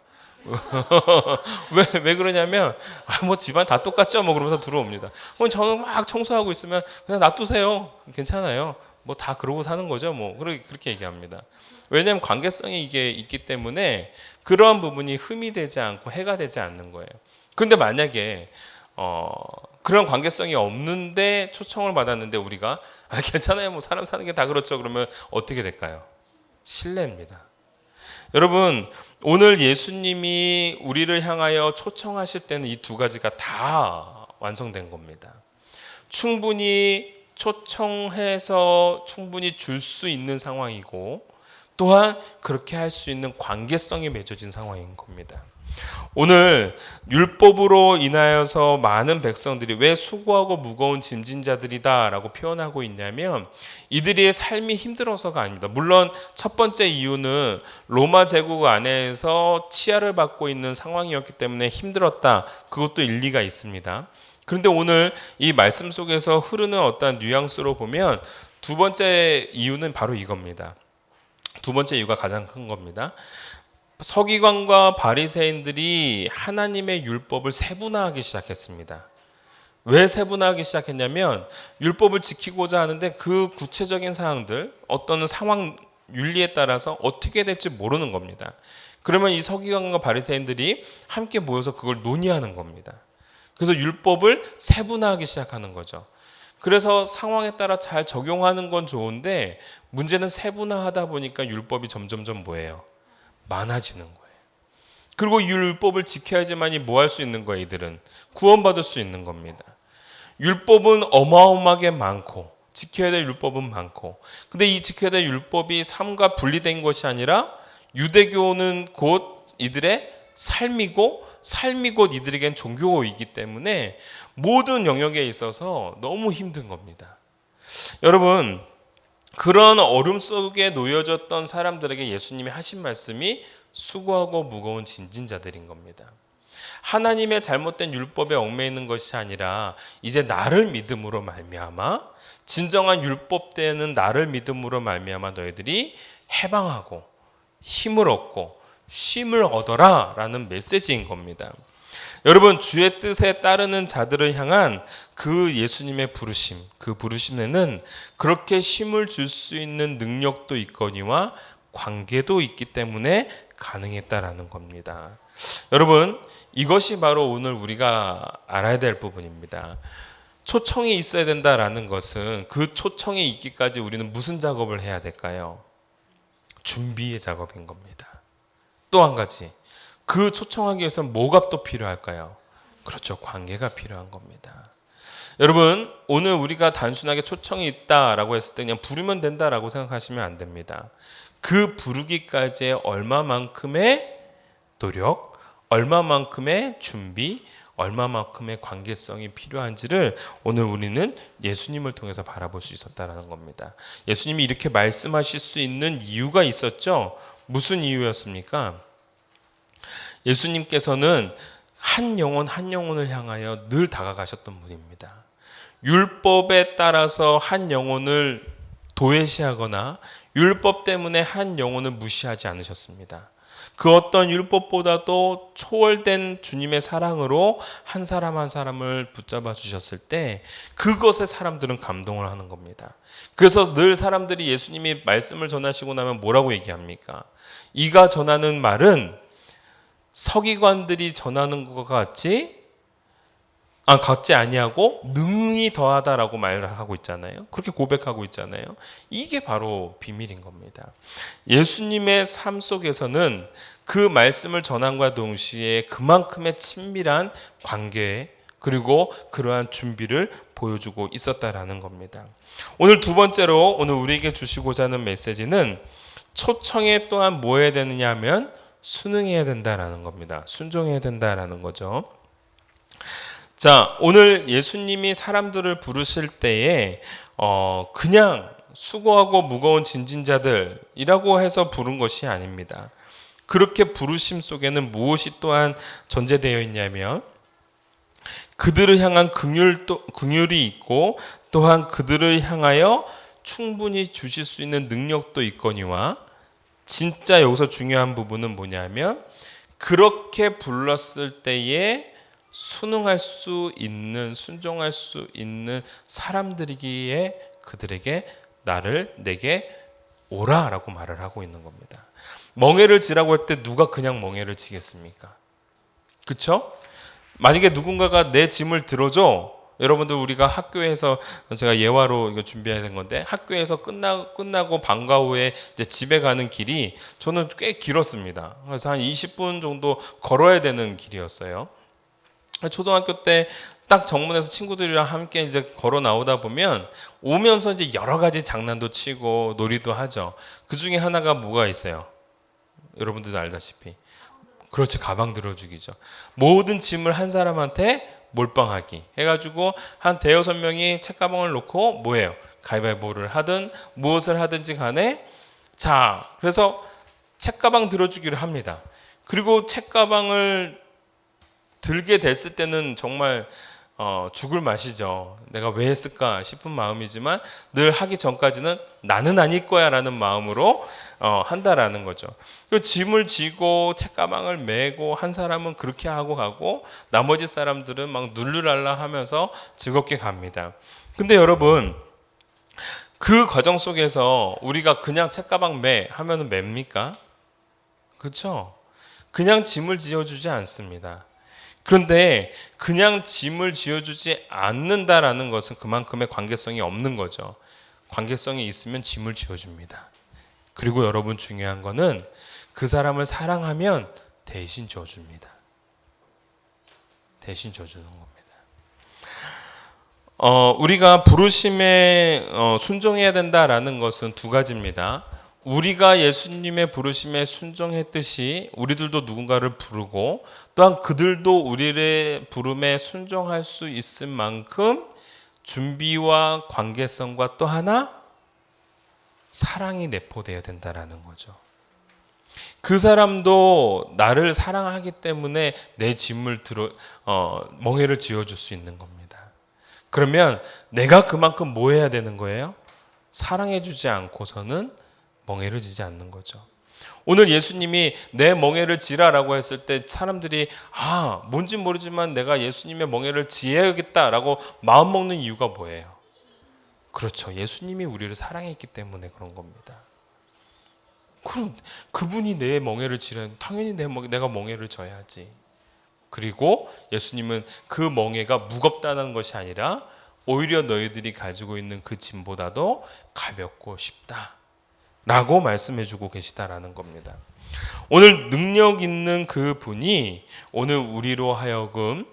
왜 그러냐면 뭐 집안 다 똑같죠 뭐 그러면서 들어옵니다. 그럼 저는 막 청소하고 있으면 그냥 놔두세요. 괜찮아요. 뭐 다 그러고 사는 거죠. 뭐 그렇게 얘기합니다. 왜냐하면 관계성이 이게 있기 때문에 그러한 부분이 흠이 되지 않고 해가 되지 않는 거예요. 그런데 만약에 그런 관계성이 없는데 초청을 받았는데 우리가 괜찮아요. 뭐 사람 사는 게 다 그렇죠. 그러면 어떻게 될까요? 실례입니다. 여러분, 오늘 예수님이 우리를 향하여 초청하실 때는 이 두 가지가 다 완성된 겁니다. 충분히 초청해서 충분히 줄 수 있는 상황이고 또한 그렇게 할 수 있는 관계성이 맺어진 상황인 겁니다. 오늘 율법으로 인하여서 많은 백성들이 왜 수고하고 무거운 짐진 자들이다 라고 표현하고 있냐면 이들의 삶이 힘들어서가 아닙니다. 물론 첫 번째 이유는 로마 제국 안에서 치하를 받고 있는 상황이었기 때문에 힘들었다. 그것도 일리가 있습니다. 그런데 오늘 이 말씀 속에서 흐르는 어떤 뉘앙스로 보면 두 번째 이유는 바로 이겁니다. 두 번째 이유가 가장 큰 겁니다. 서기관과 바리새인들이 하나님의 율법을 세분화하기 시작했습니다. 왜 세분화하기 시작했냐면 율법을 지키고자 하는데 그 구체적인 사항들, 어떤 상황 윤리에 따라서 어떻게 될지 모르는 겁니다. 그러면 이 서기관과 바리새인들이 함께 모여서 그걸 논의하는 겁니다. 그래서 율법을 세분화하기 시작하는 거죠. 그래서 상황에 따라 잘 적용하는 건 좋은데 문제는 세분화하다 보니까 율법이 점점점 뭐예요? 많아지는 거예요. 그리고 이 율법을 지켜야지만이 뭐 할 수 있는 거예요? 이들은 구원받을 수 있는 겁니다. 율법은 어마어마하게 많고 지켜야 될 율법은 많고 근데 이 지켜야 될 율법이 삶과 분리된 것이 아니라 유대교는 곧 이들의 삶이고 삶이 곧 이들에겐 종교이기 때문에 모든 영역에 있어서 너무 힘든 겁니다. 여러분, 그런 얼음 속에 놓여졌던 사람들에게 예수님이 하신 말씀이 수고하고 무거운 짐진 자들인 겁니다. 하나님의 잘못된 율법에 얽매이는 것이 아니라 이제 나를 믿음으로 말미암아 진정한 율법되는 나를 믿음으로 말미암아 너희들이 해방하고 힘을 얻고 쉼을 얻어라 라는 메시지인 겁니다. 여러분, 주의 뜻에 따르는 자들을 향한 그 예수님의 부르심, 그 부르심에는 그렇게 쉼을 줄 수 있는 능력도 있거니와 관계도 있기 때문에 가능했다라는 겁니다. 여러분, 이것이 바로 오늘 우리가 알아야 될 부분입니다. 초청이 있어야 된다라는 것은 그 초청이 있기까지 우리는 무슨 작업을 해야 될까요? 준비의 작업인 겁니다. 또 한 가지, 그 초청하기 위해서는 뭐가 또 필요할까요? 그렇죠, 관계가 필요한 겁니다. 여러분, 오늘 우리가 단순하게 초청이 있다라고 했을 때 그냥 부르면 된다라고 생각하시면 안 됩니다. 그 부르기까지의 얼마만큼의 노력, 얼마만큼의 준비, 얼마만큼의 관계성이 필요한지를 오늘 우리는 예수님을 통해서 바라볼 수 있었다는 겁니다. 예수님이 이렇게 말씀하실 수 있는 이유가 있었죠. 무슨 이유였습니까? 예수님께서는 한 영혼 한 영혼을 향하여 늘 다가가셨던 분입니다. 율법에 따라서 한 영혼을 도외시하거나 율법 때문에 한 영혼을 무시하지 않으셨습니다. 그 어떤 율법보다도 초월된 주님의 사랑으로 한 사람 한 사람을 붙잡아 주셨을 때 그것에 사람들은 감동을 하는 겁니다. 그래서 늘 사람들이 예수님이 말씀을 전하시고 나면 뭐라고 얘기합니까? 이가 전하는 말은 서기관들이 전하는 것 같지 아니하고 능히 더하다라고 말을 하고 있잖아요. 그렇게 고백하고 있잖아요. 이게 바로 비밀인 겁니다. 예수님의 삶 속에서는 그 말씀을 전함과 동시에 그만큼의 친밀한 관계 그리고 그러한 준비를 보여주고 있었다라는 겁니다. 오늘 두 번째로 오늘 우리에게 주시고자 하는 메시지는 초청에 또한 뭐 해야 되느냐 하면 순응해야 된다라는 겁니다. 순종해야 된다라는 거죠. 자, 오늘 예수님이 사람들을 부르실 때에 그냥 수고하고 무거운 짐진자들이라고 해서 부른 것이 아닙니다. 그렇게 부르심 속에는 무엇이 또한 전제되어 있냐면 그들을 향한 긍휼이 있고 또한 그들을 향하여 충분히 주실 수 있는 능력도 있거니와 진짜 여기서 중요한 부분은 뭐냐면 그렇게 불렀을 때에 순응할 수 있는, 순종할 수 있는 사람들이기에 그들에게 내게 오라라고 말을 하고 있는 겁니다. 멍에를 지라고 할 때 누가 그냥 멍에를 지겠습니까? 그쵸? 만약에 누군가가 내 짐을 들어줘, 여러분들 우리가 학교에서, 제가 예화로 이거 준비해야 된 건데, 학교에서 끝나고 방과 후에 이제 집에 가는 길이 저는 꽤 길었습니다. 그래서 한 20분 정도 걸어야 되는 길이었어요. 초등학교 때 딱 정문에서 친구들이랑 함께 이제 걸어 나오다 보면 오면서 이제 여러 가지 장난도 치고 놀이도 하죠. 그 중에 하나가 뭐가 있어요? 여러분들도 알다시피. 그렇지, 가방 들어주기죠. 모든 짐을 한 사람한테 몰빵하기 해가지고 한 대여섯 명이 책가방을 놓고 뭐예요? 가위바위보를 하든 무엇을 하든지 간에, 자, 그래서 책가방 들어주기를 합니다. 그리고 책가방을 들게 됐을 때는 정말 죽을 맛이죠. 내가 왜 했을까 싶은 마음이지만 늘 하기 전까지는 나는 아닐 거야 라는 마음으로 한다라는 거죠. 그 짐을 지고 책가방을 메고 한 사람은 그렇게 하고 가고 나머지 사람들은 막 눌루랄라 하면서 즐겁게 갑니다. 근데 여러분, 그 과정 속에서 우리가 그냥 책가방 매 하면은 맵니까? 그렇죠? 그냥 짐을 지어주지 않습니다. 그런데 그냥 짐을 지어주지 않는다라는 것은 그만큼의 관계성이 없는 거죠. 관계성이 있으면 짐을 지어줍니다. 그리고 여러분, 중요한 거는 그 사람을 사랑하면 대신 져줍니다. 대신 져주는 겁니다. 우리가 부르심에 순종해야 된다라는 것은 두 가지입니다. 우리가 예수님의 부르심에 순종했듯이 우리들도 누군가를 부르고, 또한 그들도 우리의 부름에 순종할 수 있을 만큼 준비와 관계성과 또 하나 사랑이 내포되어야 된다라는 거죠. 그 사람도 나를 사랑하기 때문에 내 짐을 멍에를 지어줄 수 있는 겁니다. 그러면 내가 그만큼 뭐 해야 되는 거예요? 사랑해주지 않고서는 멍에를 지지 않는 거죠. 오늘 예수님이 내 멍에를 지라라고 했을 때 사람들이 뭔지 모르지만 내가 예수님의 멍에를 지어야겠다라고 마음먹는 이유가 뭐예요? 그렇죠. 예수님이 우리를 사랑했기 때문에 그런 겁니다. 그럼 그분이 내 멍에를 지면 당연히 내가 멍에를 져야지. 그리고 예수님은 그 멍에가 무겁다는 것이 아니라 오히려 너희들이 가지고 있는 그 짐보다도 가볍고 쉽다 라고 말씀해주고 계시다라는 겁니다. 오늘 능력 있는 그 분이 오늘 우리로 하여금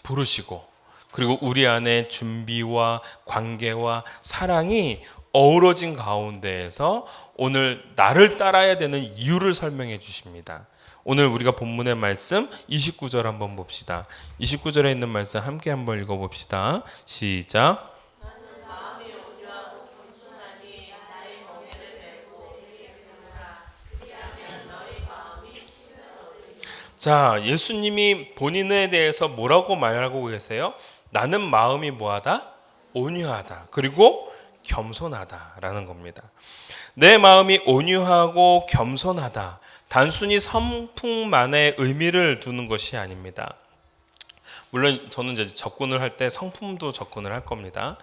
부르시고, 그리고 우리 안에 준비와 관계와 사랑이 어우러진 가운데에서 오늘 나를 따라야 되는 이유를 설명해 주십니다. 오늘 우리가 본문의 말씀 29절 한번 봅시다. 29절에 있는 말씀 함께 한번 읽어봅시다. 시작. 자, 예수님이 본인에 대해서 뭐라고 말하고 계세요? 나는 마음이 뭐하다? 온유하다. 그리고 겸손하다라는 겁니다. 내 마음이 온유하고 겸손하다. 단순히 성품만의 의미를 두는 것이 아닙니다. 물론 저는 이제 접근을 할 때 성품도 접근을 할 겁니다.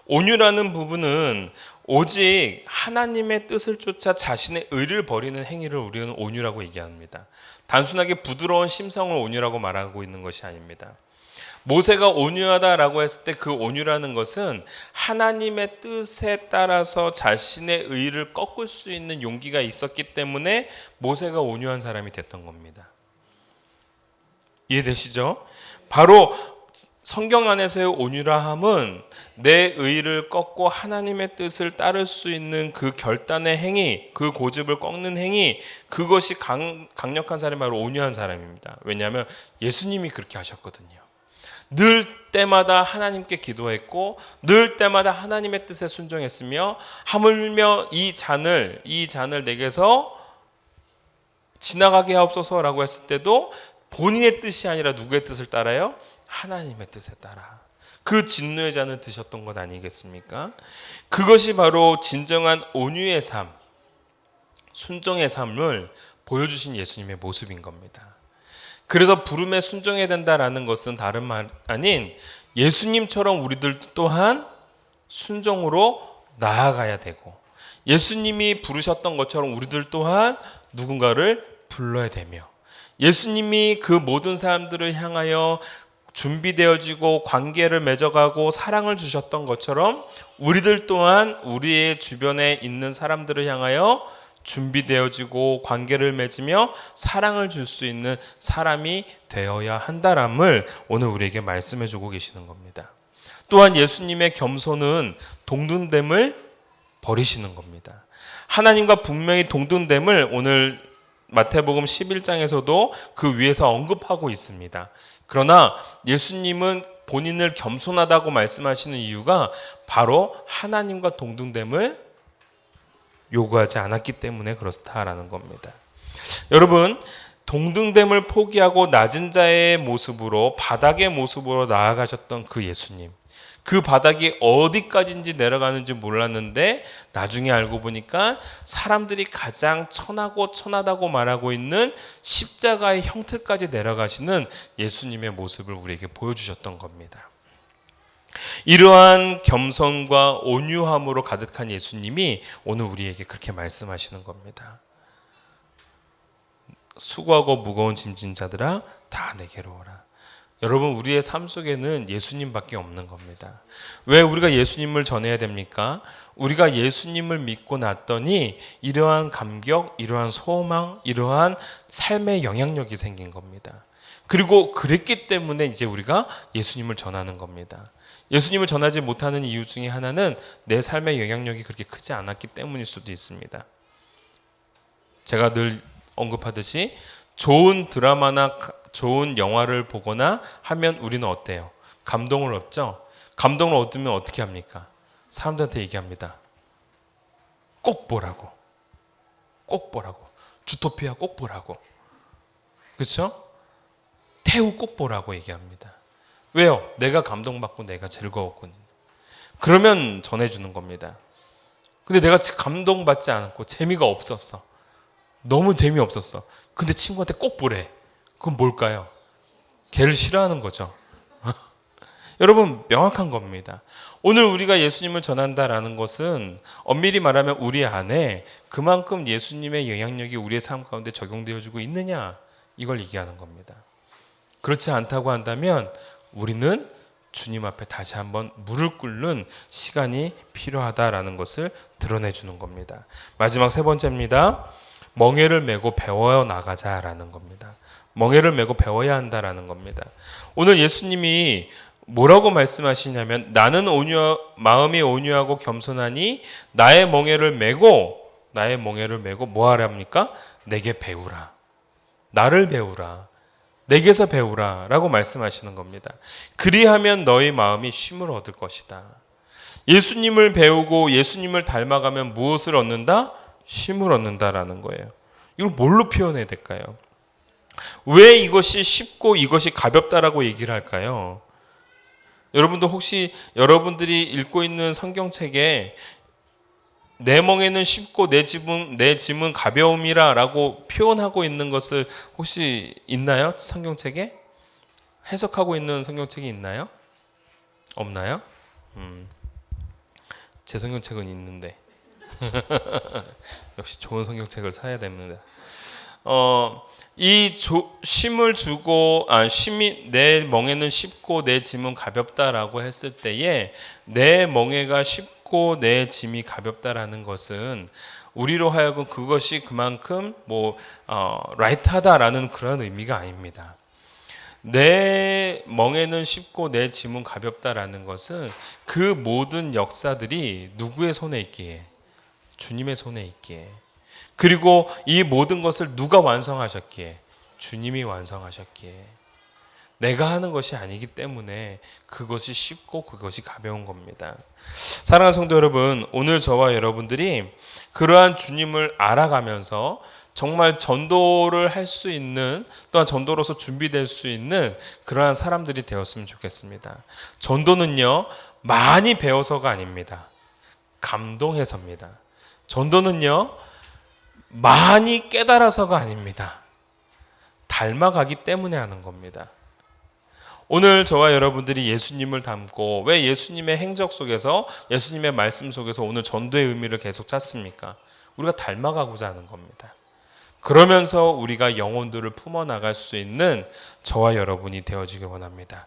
온유라는 부분은 오직 하나님의 뜻을 쫓아 자신의 의를 버리는 행위를 우리는 온유라고 얘기합니다. 단순하게 부드러운 심성을 온유라고 말하고 있는 것이 아닙니다. 모세가 온유하다라고 했을 때 그 온유라는 것은 하나님의 뜻에 따라서 자신의 의를 꺾을 수 있는 용기가 있었기 때문에 모세가 온유한 사람이 됐던 겁니다. 이해되시죠? 바로 성경 안에서의 온유라함은 내 의를 꺾고 하나님의 뜻을 따를 수 있는 그 결단의 행위, 그 고집을 꺾는 행위, 그것이 강력한 사람이 바로 온유한 사람입니다. 왜냐하면 예수님이 그렇게 하셨거든요. 늘 때마다 하나님께 기도했고 늘 때마다 하나님의 뜻에 순종했으며, 하물며 이 잔을 내게서 지나가게 하옵소서라고 했을 때도 본인의 뜻이 아니라 누구의 뜻을 따라요? 하나님의 뜻에 따라 그 진노의 잔을 드셨던 것 아니겠습니까? 그것이 바로 진정한 온유의 삶, 순종의 삶을 보여주신 예수님의 모습인 겁니다. 그래서 부름에 순종해야 된다라는 것은 다른 말 아닌 예수님처럼 우리들 또한 순종으로 나아가야 되고, 예수님이 부르셨던 것처럼 우리들 또한 누군가를 불러야 되며, 예수님이 그 모든 사람들을 향하여 준비되어지고 관계를 맺어가고 사랑을 주셨던 것처럼 우리들 또한 우리의 주변에 있는 사람들을 향하여 준비되어지고 관계를 맺으며 사랑을 줄 수 있는 사람이 되어야 한다람을 오늘 우리에게 말씀해 주고 계시는 겁니다. 또한 예수님의 겸손은 동등됨을 버리시는 겁니다. 하나님과 분명히 동등됨을 오늘 마태복음 11장에서도 그 위에서 언급하고 있습니다. 그러나 예수님은 본인을 겸손하다고 말씀하시는 이유가 바로 하나님과 동등됨을 요구하지 않았기 때문에 그렇다라는 겁니다. 여러분, 동등됨을 포기하고 낮은 자의 모습으로, 바닥의 모습으로 나아가셨던 그 예수님, 그 바닥이 어디까지인지 내려가는지 몰랐는데 나중에 알고 보니까 사람들이 가장 천하고 천하다고 말하고 있는 십자가의 형태까지 내려가시는 예수님의 모습을 우리에게 보여주셨던 겁니다. 이러한 겸손과 온유함으로 가득한 예수님이 오늘 우리에게 그렇게 말씀하시는 겁니다. 수고하고 무거운 짐진 자들아 다 내게로 오라. 여러분, 우리의 삶 속에는 예수님밖에 없는 겁니다. 왜 우리가 예수님을 전해야 됩니까? 우리가 예수님을 믿고 났더니 이러한 감격, 이러한 소망, 이러한 삶의 영향력이 생긴 겁니다. 그리고 그랬기 때문에 이제 우리가 예수님을 전하는 겁니다. 예수님을 전하지 못하는 이유 중에 하나는 내 삶의 영향력이 그렇게 크지 않았기 때문일 수도 있습니다. 제가 늘 언급하듯이 좋은 드라마나 좋은 영화를 보거나 하면 우리는 어때요? 감동을 얻죠? 감동을 얻으면 어떻게 합니까? 사람들한테 얘기합니다. 꼭 보라고. 꼭 보라고. 주토피아 꼭 보라고. 그렇죠? 태우 꼭 보라고 얘기합니다. 왜요? 내가 감동받고 내가 즐거웠군. 그러면 전해주는 겁니다. 근데 내가 감동받지 않았고 재미가 없었어. 너무 재미없었어. 근데 친구한테 꼭 보래. 그건 뭘까요? 걔를 싫어하는 거죠. 여러분, 명확한 겁니다. 오늘 우리가 예수님을 전한다라는 것은 엄밀히 말하면 우리 안에 그만큼 예수님의 영향력이 우리의 삶 가운데 적용되어지고 있느냐, 이걸 얘기하는 겁니다. 그렇지 않다고 한다면 우리는 주님 앞에 다시 한번 무릎 꿇는 시간이 필요하다라는 것을 드러내주는 겁니다. 마지막 세 번째입니다. 멍에를 메고 배워 나가자라는 겁니다. 멍에를 메고 배워야 한다라는 겁니다. 오늘 예수님이 뭐라고 말씀하시냐면, 나는 마음이 온유하고 겸손하니 나의 멍에를 메고 뭐 하랍니까? 내게 배우라. 나를 배우라. 내게서 배우라 라고 말씀하시는 겁니다. 그리하면 너희 마음이 쉼을 얻을 것이다. 예수님을 배우고 예수님을 닮아가면 무엇을 얻는다? 쉼을 얻는다라는 거예요. 이걸 뭘로 표현해야 될까요? 왜 이것이 쉽고 이것이 가볍다라고 얘기를 할까요? 여러분도 혹시 여러분들이 읽고 있는 성경책에 내 멍에는 쉽고 내 짐은 가벼움이라 라고 표현하고 있는 것을 혹시 있나요? 성경책에? 해석하고 있는 성경책이 있나요? 없나요? 제 성경책은 있는데 역시 좋은 성경책을 사야 됩니다. 쉼을 주고, 쉼이 내 멍에는 쉽고 내 짐은 가볍다라고 했을 때에 내 멍에가 쉽고 내 짐이 가볍다라는 것은 우리로 하여금 그것이 그만큼 라이트하다라는 그런 의미가 아닙니다. 내 멍에는 쉽고 내 짐은 가볍다라는 것은 그 모든 역사들이 누구의 손에 있기에? 주님의 손에 있기에. 그리고 이 모든 것을 누가 완성하셨기에? 주님이 완성하셨기에. 내가 하는 것이 아니기 때문에 그것이 쉽고 그것이 가벼운 겁니다. 사랑하는 성도 여러분, 오늘 저와 여러분들이 그러한 주님을 알아가면서 정말 전도를 할 수 있는, 또한 전도로서 준비될 수 있는 그러한 사람들이 되었으면 좋겠습니다. 전도는요, 많이 배워서가 아닙니다. 감동해서입니다. 전도는요, 많이 깨달아서가 아닙니다. 닮아가기 때문에 하는 겁니다. 오늘 저와 여러분들이 예수님을 닮고 왜 예수님의 행적 속에서 예수님의 말씀 속에서 오늘 전도의 의미를 계속 찾습니까? 우리가 닮아가고자 하는 겁니다. 그러면서 우리가 영혼들을 품어나갈 수 있는 저와 여러분이 되어지길 원합니다.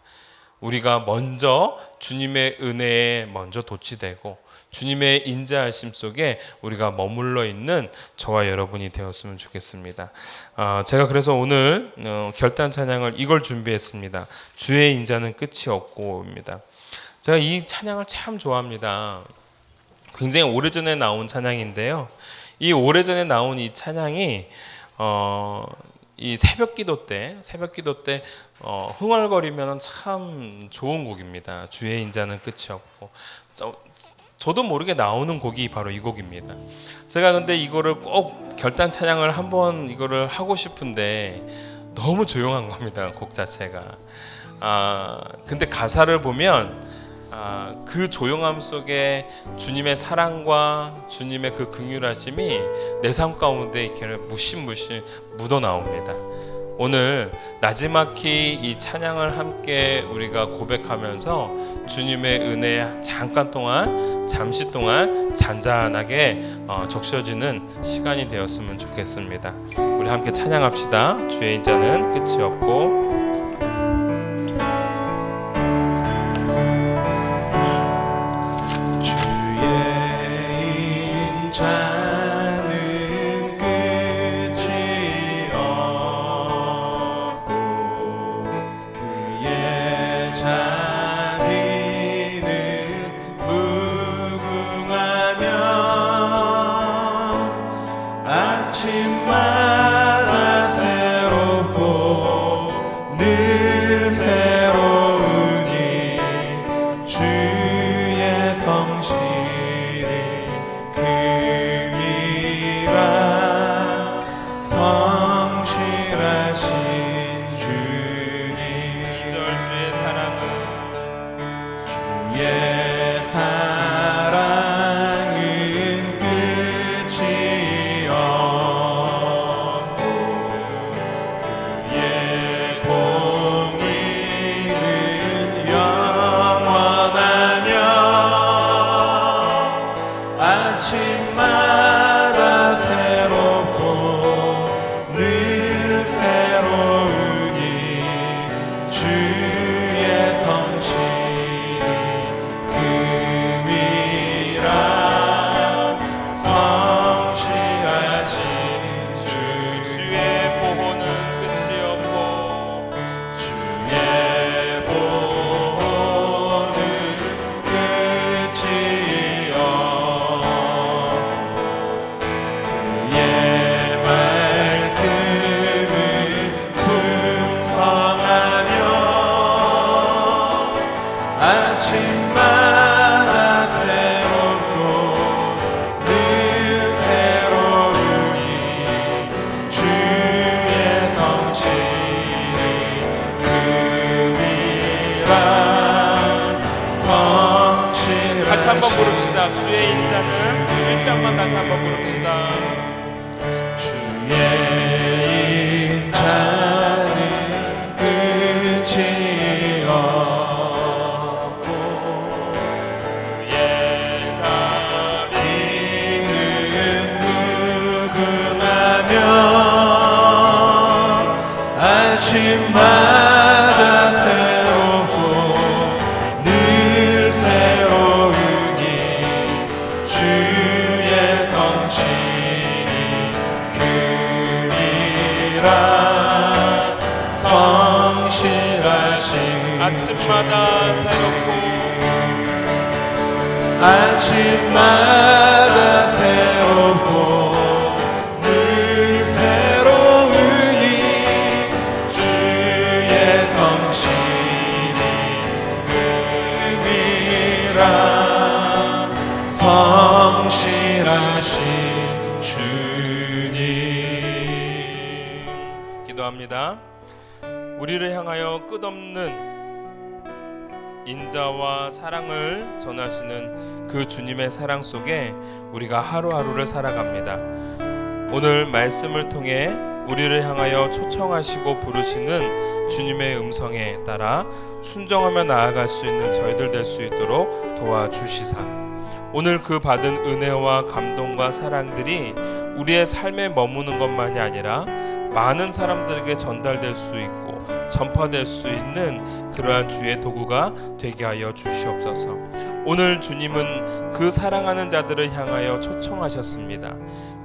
우리가 먼저 주님의 은혜에 먼저 도취되고 주님의 인자하심 속에 우리가 머물러 있는 저와 여러분이 되었으면 좋겠습니다. 제가 그래서 오늘 결단 찬양을 이걸 준비했습니다. 주의 인자는 끝이 없고입니다. 제가 이 찬양을 참 좋아합니다. 굉장히 오래전에 나온 찬양인데요. 이 오래전에 나온 이 찬양이 이 새벽기도 때 흥얼거리면 참 좋은 곡입니다. 주의 인자는 끝이 없고 저도 모르게 나오는 곡이 바로 이 곡입니다. 제가 근데 이거를 꼭 결단 찬양을 한번 이거를 하고 싶은데 너무 조용한 겁니다. 곡 자체가. 근데 가사를 보면 그 조용함 속에 주님의 사랑과 주님의 그 긍휼하심이 내 삶 가운데 이렇게 무심무심 묻어 나옵니다. 오늘 나지막히 이 찬양을 함께 우리가 고백하면서 주님의 은혜 잠시 동안 잔잔하게 적셔지는 시간이 되었으면 좋겠습니다. 우리 함께 찬양합시다. 주의 인자는 끝이 없고 다시 한번 부릅시다. 주의 인자는 1장만 다시 한번 부릅시다. 주의 인자는 끝이 없고 그의 자비는 무궁하며 아침마다 새롭고 늘 새로우니 주의 성실이 금이라 성실하신 아침마다 새롭고 아침마다 새롭고 늘 새로우니 주의 성실이 금이라 성실하신 주님. 기도합니다. 우리를 향하여 끝없는 인자와 사랑을 전하시는 그 주님의 사랑 속에 우리가 하루하루를 살아갑니다. 오늘 말씀을 통해 우리를 향하여 초청하시고 부르시는 주님의 음성에 따라 순종하며 나아갈 수 있는 저희들 될 수 있도록 도와주시사, 오늘 그 받은 은혜와 감동과 사랑들이 우리의 삶에 머무는 것만이 아니라 많은 사람들에게 전달될 수 있고 전파될 수 있는 그러한 주의 도구가 되게 하여 주시옵소서. 오늘 주님은 그 사랑하는 자들을 향하여 초청하셨습니다.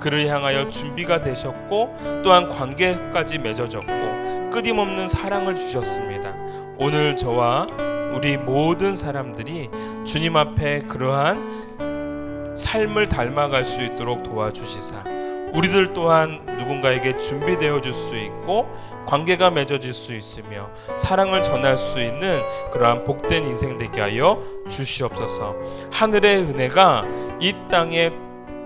그를 향하여 준비가 되셨고 또한 관계까지 맺어졌고 끊임없는 사랑을 주셨습니다. 오늘 저와 우리 모든 사람들이 주님 앞에 그러한 삶을 닮아갈 수 있도록 도와주시사, 우리들 또한 누군가에게 준비되어 줄 수 있고 관계가 맺어질 수 있으며 사랑을 전할 수 있는 그러한 복된 인생 되게 하여 주시옵소서. 하늘의 은혜가 이 땅에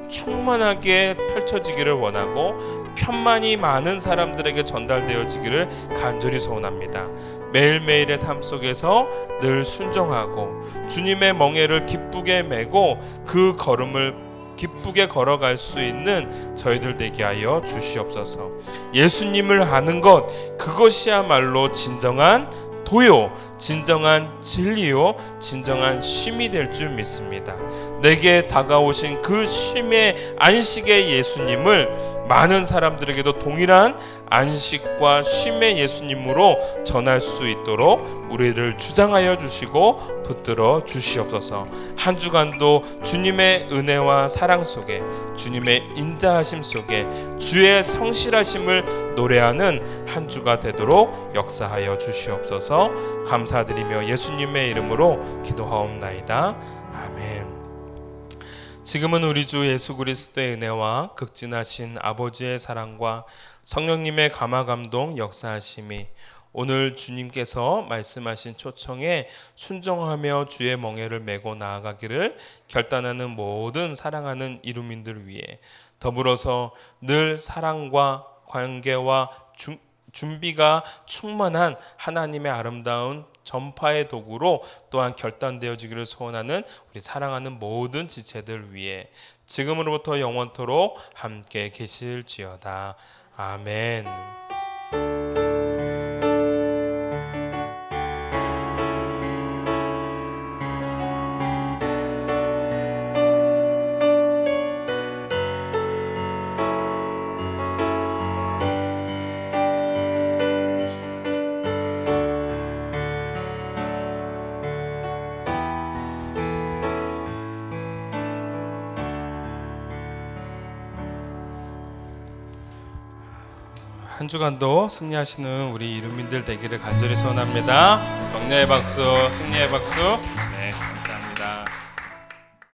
충만하게 펼쳐지기를 원하고 편만이 많은 사람들에게 전달되어지기를 간절히 소원합니다. 매일매일의 삶 속에서 늘 순종하고 주님의 멍에를 기쁘게 메고 그 걸음을 기쁘게 걸어갈 수 있는 저희들 되게 하여 주시옵소서. 예수님을 아는 것, 그것이야말로 진정한 도요, 진정한 진리요, 진정한 쉼이 될 줄 믿습니다. 내게 다가오신 그 쉼의 안식의 예수님을 많은 사람들에게도 동일한 안식과 쉼의 예수님으로 전할 수 있도록 우리를 주장하여 주시고 붙들어 주시옵소서. 한 주간도 주님의 은혜와 사랑 속에, 주님의 인자하심 속에 주의 성실하심을 노래하는 한 주가 되도록 역사하여 주시옵소서. 감사드리며 예수님의 이름으로 기도하옵나이다. 아멘. 지금은 우리 주 예수 그리스도의 은혜와 극진하신 아버지의 사랑과 성령님의 감화감동 역사하심이 오늘 주님께서 말씀하신 초청에 순종하며 주의 멍에를 메고 나아가기를 결단하는 모든 사랑하는 이루민들 위해, 더불어서 늘 사랑과 관계와 준비가 충만한 하나님의 아름다운 전파의 도구로 또한 결단되어지기를 소원하는 우리 사랑하는 모든 지체들 위해 지금으로부터 영원토록 함께 계실지어다. 아멘. 한 주간도 승리하시는 우리 이루민들 되기를 간절히 소원합니다. 격려의 박수, 승리의 박수. 네, 감사합니다.